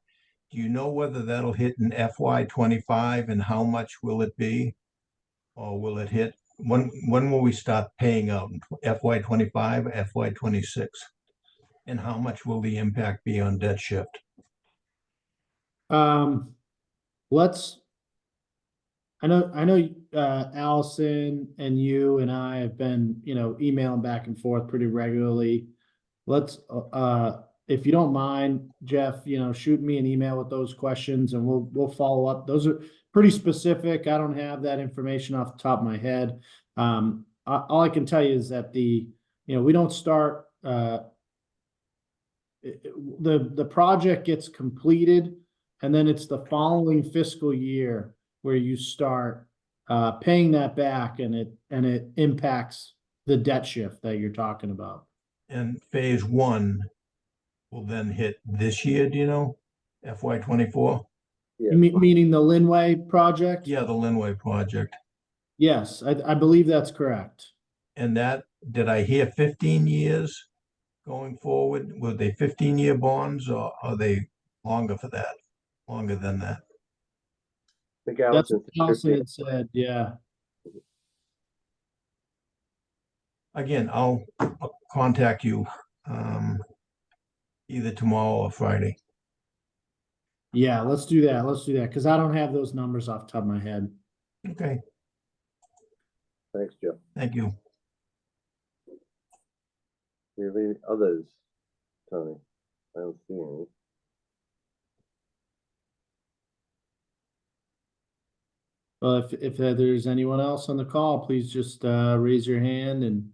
Do you know whether that'll hit in FY25 and how much will it be? Or will it hit, when will we start paying out? FY25, FY26? And how much will the impact be on debt shift? I know Allison and you and I have been, emailing back and forth pretty regularly. Let's, if you don't mind, Jeff, shoot me an email with those questions and we'll follow up. Those are pretty specific. I don't have that information off the top of my head. All I can tell you is that we don't start, the project gets completed and then it's the following fiscal year where you start paying that back, and it impacts the debt shift that you're talking about. And phase 1 will then hit this year, do you know? FY24? Yeah. Meaning the Linway project? Yeah, the Linway project. Yes, I believe that's correct. And that, did I hear 15 years going forward? Were they 15-year bonds or are they longer for that? longer than that. I think That's Allison what Allison 15. had said, yeah. Again, I'll contact you either tomorrow or Friday. Yeah, let's do that. Let's do that, because I don't have those numbers off the top of my head. Okay, Thanks, Joe. thank you. Do you have any others, Tony? I don't see any. Well, if there's anyone else on the call, please just raise your hand and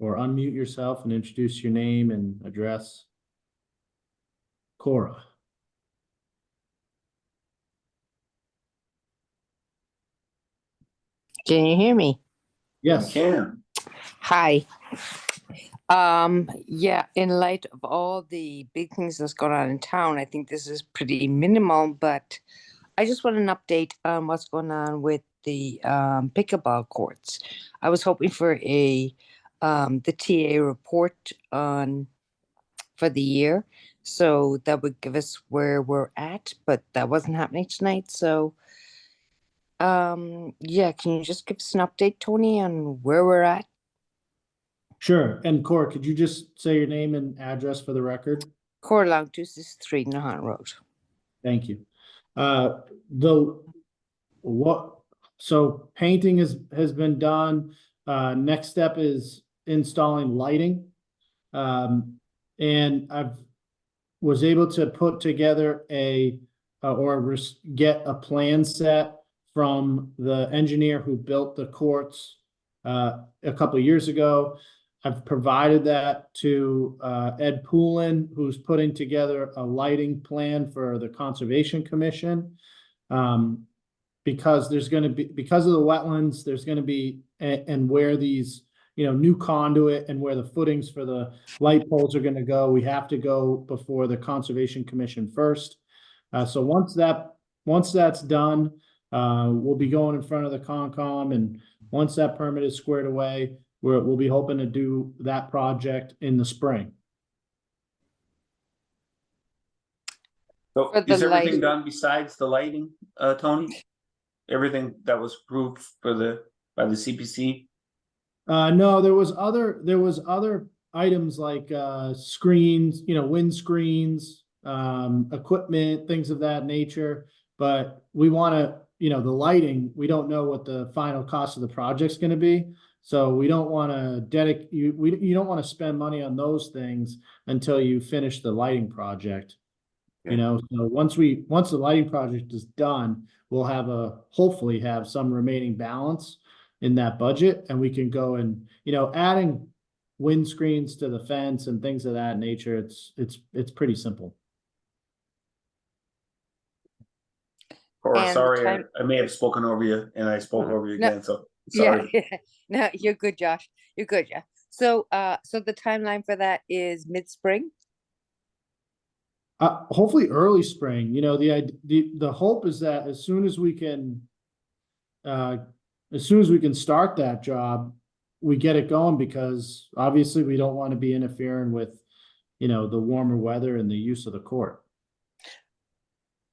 or unmute yourself and introduce your name and address. Cora. Can you hear me? Yes. Can. Hi. Yeah, in light of all the big things that's going on in town, I think this is pretty minimal, but I just want an update on what's going on with the pickleball courts. I was hoping for the TA report on for the year, so that would give us where we're at, but that wasn't happening tonight. So yeah, can you just give us an update, Tony, on where we're at? Sure. And Cora, could you just say your name and address for the record? Cora Long 263 Nahant Road. Thank you. So painting has been done. Next step is installing lighting. And I've was able to put together get a plan set from the engineer who built the courts a couple of years ago. I've provided that to Ed Poulin, who's putting together a lighting plan for the Conservation Commission. Because there's going to be, because of the wetlands, there's going to be, and where these, new conduit and where the footings for the light poles are going to go, we have to go before the Conservation Commission first. So once that's done, we'll be going in front of the Concom, and once that permit is squared away, we'll be hoping to do that project in the spring. So For the is everything lighting. done besides the lighting, Tony? Everything that was approved by the CPC? No, there was other items like screens, wind screens, equipment, things of that nature. But we want to, the lighting, we don't know what the final cost of the project's going to be. So we don't want to you don't want to spend money on those things until you finish the lighting project. Okay. So once the lighting project is done, we'll hopefully have some remaining balance in that budget, and we can go and, adding windscreens to the fence and things of that nature. It's pretty simple. Or And sorry, I may have spoken over you and I spoke over you No, again, so sorry. Yeah. No, you're good, Josh. You're good, yeah. So so the timeline for that is mid-spring? Hopefully early spring. The hope is that as soon as we can start that job, we get it going, because obviously we don't want to be interfering with, the warmer weather and the use of the court.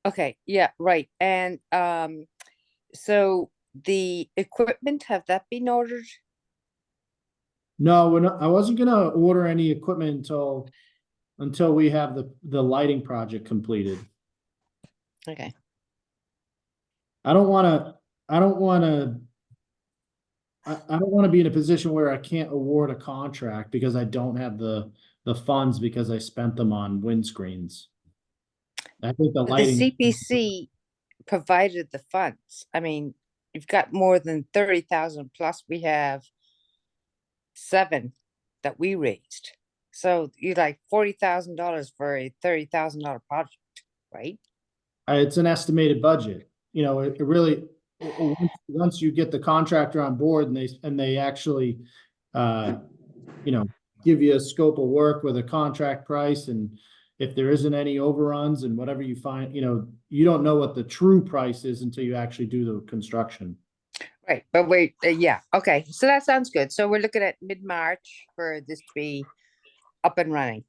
Okay, yeah, right. And so the equipment, have that been ordered? No, we're not. I wasn't gonna order any equipment until we have the lighting project completed. Okay. I don't want to be in a position where I can't award a contract because I don't have the funds, because I spent them on windscreens. I think the The lighting. CPC provided the funds. I mean, you've got more than 30,000 plus we have 7 that we raised. So you're like $40,000 for a $30,000 project, right? It's an estimated budget. It really, once you get the contractor on board and they actually, give you a scope of work with a contract price, and if there isn't any overruns and whatever you find, you don't know what the true price is until you actually do the construction. Right, but wait, yeah, okay, so that sounds good. So we're looking at mid-March for this to be up and running.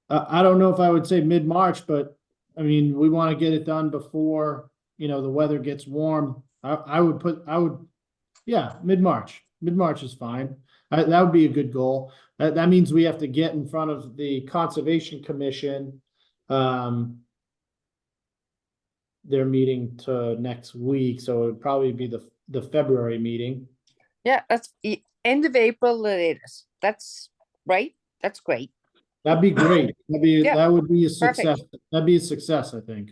I don't know if I would say mid-March, but I mean, we want to get it done before, the weather gets warm. I would, yeah, mid-March. Mid-March is fine. That would be a good goal. That means we have to get in front of the Conservation Commission. They're meeting to next week, so it would probably be the February meeting. Yeah, that's end of April latest. That's right. That's great. That'd be great. Yeah, That would be a perfect. success. That'd be a success, I think.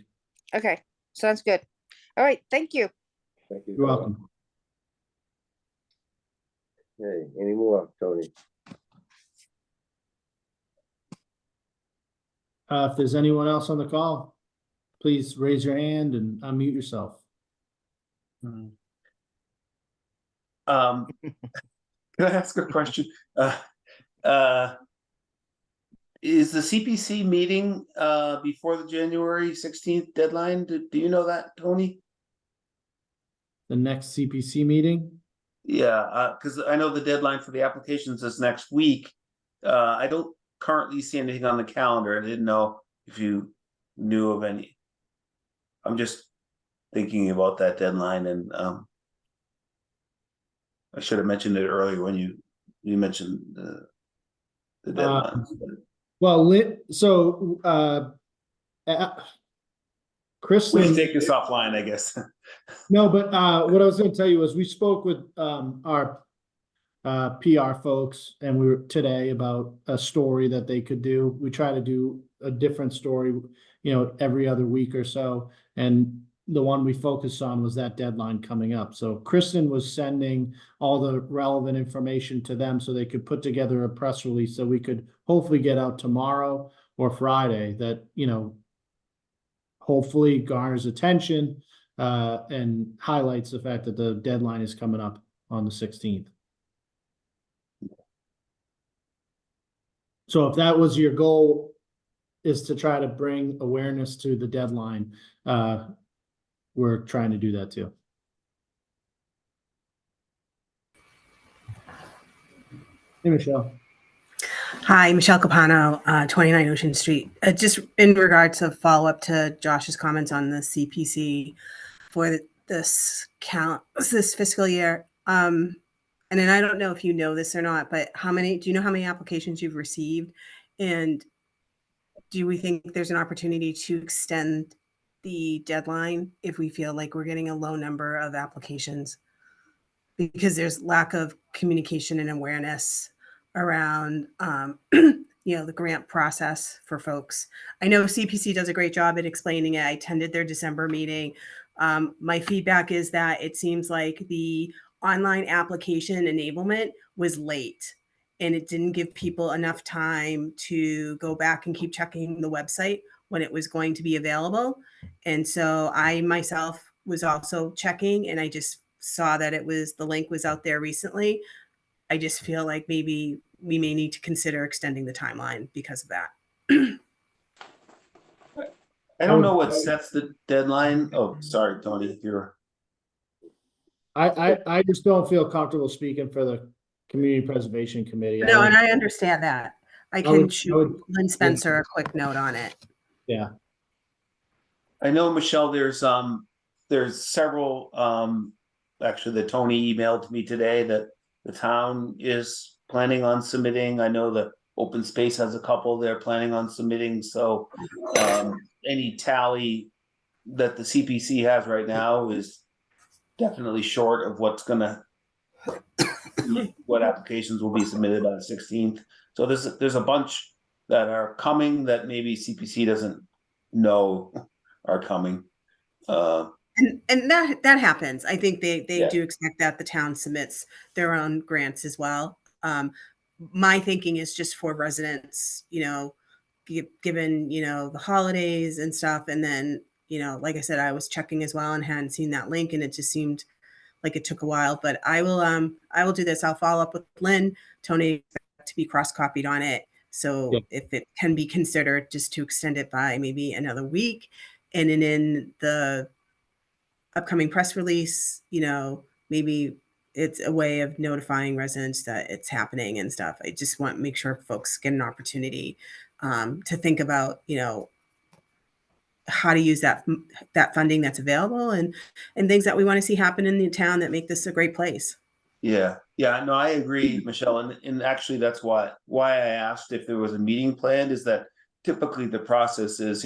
Okay, sounds good. All right, thank you. Thank you. You're Tony. welcome. Okay, any more, Tony? If there's anyone else on the call, please raise your hand and unmute yourself. Can I ask a question? Is the CPC meeting before the January 16th deadline? Do you know that, Tony? The next CPC meeting? Yeah, because I know the deadline for the applications is next week. I don't currently see anything on the calendar. I didn't know if you knew of any. I'm just thinking about that deadline, and I should have mentioned it earlier when you mentioned the deadline. Well, Kristen. We can take this offline, I guess. No, but what I was going to tell you is we spoke with our PR folks, and we were today about a story that they could do. We try to do a different story, every other week or so. And the one we focused on was that deadline coming up. So Kristen was sending all the relevant information to them so they could put together a press release so we could hopefully get out tomorrow or Friday that, hopefully garners attention and highlights the fact that the deadline is coming up on the 16th. So if that was your goal, is to try to bring awareness to the deadline, we're trying to do that too. Hey, Michelle. Hi, Michelle Capano, 29 Ocean Street. Just in regards to follow up to Josh's comments on the CPC for this fiscal year. And then I don't know if you know this or not, but do you know how many applications you've received? And do we think there's an opportunity to extend the deadline if we feel like we're getting a low number of applications? Because there's lack of communication and awareness around the grant process for folks. I know CPC does a great job at explaining it. I attended their December meeting. My feedback is that it seems like the online application enablement was late, and it didn't give people enough time to go back and keep checking the website when it was going to be available. And so I myself was also checking, and I just saw that the link was out there recently. I just feel like maybe we may need to consider extending the timeline because of that. I don't know what sets the deadline. Oh, sorry, Tony, I just don't feel comfortable speaking for the Community Preservation Committee. No, and I understand that. I can shoot Lynn Spencer a quick note on it. Yeah. I know, Michelle, there's several, actually that Tony emailed to me today that the town is planning on submitting. I know the open space has a couple they're planning on submitting. So any tally that the CPC has right now is definitely short of what applications will be submitted by the 16th. So there's a bunch that are coming that maybe CPC doesn't know are coming. And that happens. I think they do expect that the town submits their own grants as well. My thinking is just for residents, given, the holidays and stuff. And then, like I said, I was checking as well and hadn't seen that link, and it just seemed like it took a while, but I will do this. I'll follow up with Lynn, Tony, to be cross-copied on it. So if it can be considered just to extend it by maybe another week, and then in the upcoming press release, maybe it's a way of notifying residents that it's happening and stuff. I just want to make sure folks get an opportunity to think about, how to use that funding that's available and things that we want to see happen in the town that make this a great place. Yeah, no, I agree, Michelle, and actually that's why I asked if there was a meeting planned, is that typically the process is,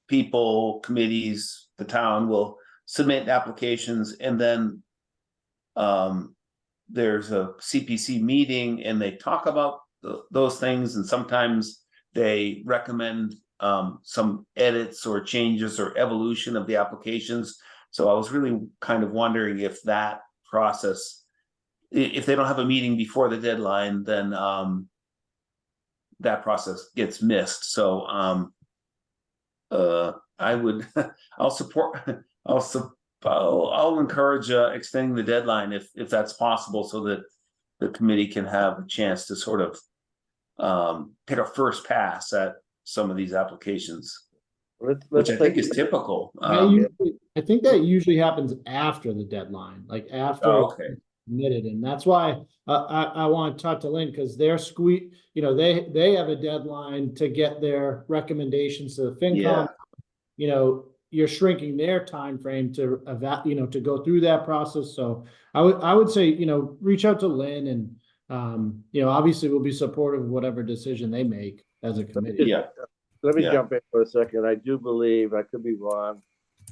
people, committees, the town will submit applications, and then there's a CPC meeting and they talk about those things, and sometimes they recommend some edits or changes or evolution of the applications. So I was really kind of wondering if that process, if they don't have a meeting before the deadline, then that process gets missed. So I would I'll support I'll encourage extending the deadline if that's possible, so that the committee can have a chance to sort of take a first pass at some of these applications, which I think is typical. I think that usually happens after the deadline, like after Oh, it's okay. submitted, and that's why I want to talk to Lynn, because they're they have a deadline to get their recommendations to the FinCom. You're shrinking their time frame to to go through that process. So I would say, reach out to Lynn, and obviously we'll be supportive of whatever decision they make as a committee. Let me jump in for a second. I do believe, I could be wrong,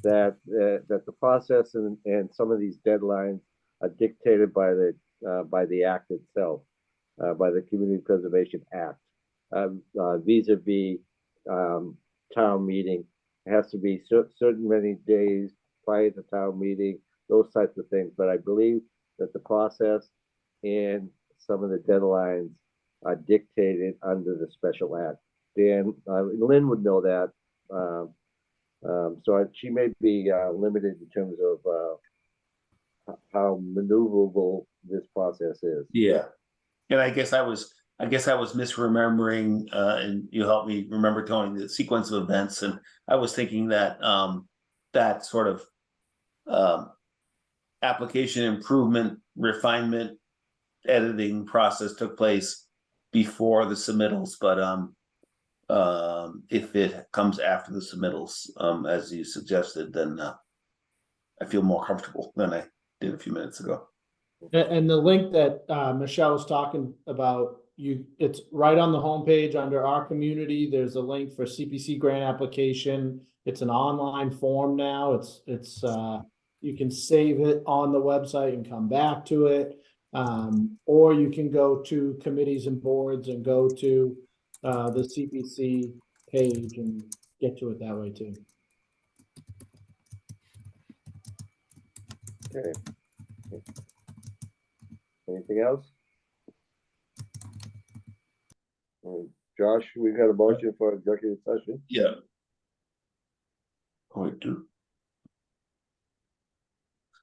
that the process and some of these deadlines are dictated by the act itself, by the Community Preservation Act, vis-a-vis town meeting. It has to be certain many days prior to town meeting, those types of things. But I believe that the process and some of the deadlines are dictated under the special act. Dan, Lynn would know that. So she may be limited in terms of how maneuverable this process is. Yeah, and I guess I was misremembering, and you helped me remember, Tony, the sequence of events, and I was thinking that that sort of application improvement, refinement, editing process took place before the submittals, but if it comes after the submittals, as you suggested, then I feel more comfortable than I did a few minutes ago. And the link that Michelle was talking about, it's right on the homepage under our community. There's a link for CPC grant application. It's an online form now. It's you can save it on the website and come back to it. Or you can go to committees and boards and go to the CPC page and get to it that way too. Okay. Anything else? Josh, we got a motion for executive session. Yeah. Oh, I do.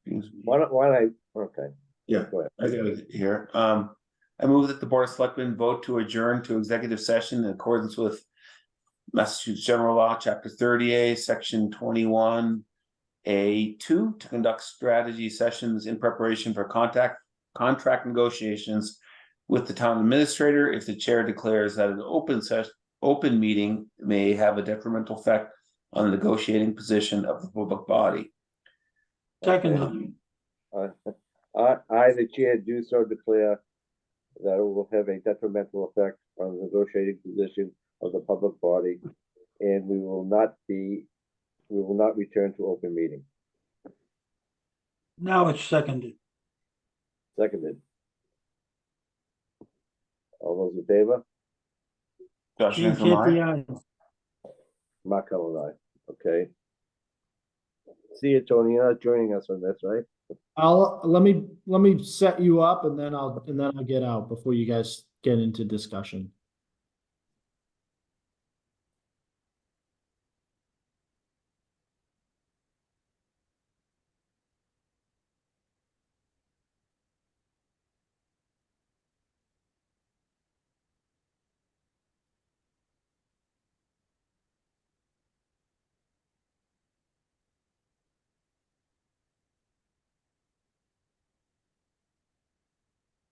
Excuse me. Why don't I? Okay. Yeah, Go ahead. I got it here. I move that the Board of Selectmen vote to adjourn to executive session in accordance with Massachusetts General Law, Chapter 30A, Section 21A2, to conduct strategy sessions in preparation for contract negotiations with the town administrator if the chair declares that an open meeting may have a detrimental effect on the negotiating position of the public body. Second. I, the chair, do so declare that it will have a detrimental effect on the negotiating position of the public body, and we will not return to open meeting. Now it's seconded. Seconded. All those in favor? Josh Gene Hanson, aye. Canty, aye. Mark Cullen, aye. Okay. See you, Tony. You're not joining us on this, right? Let me set you up, and then I'll get out before you guys get into discussion.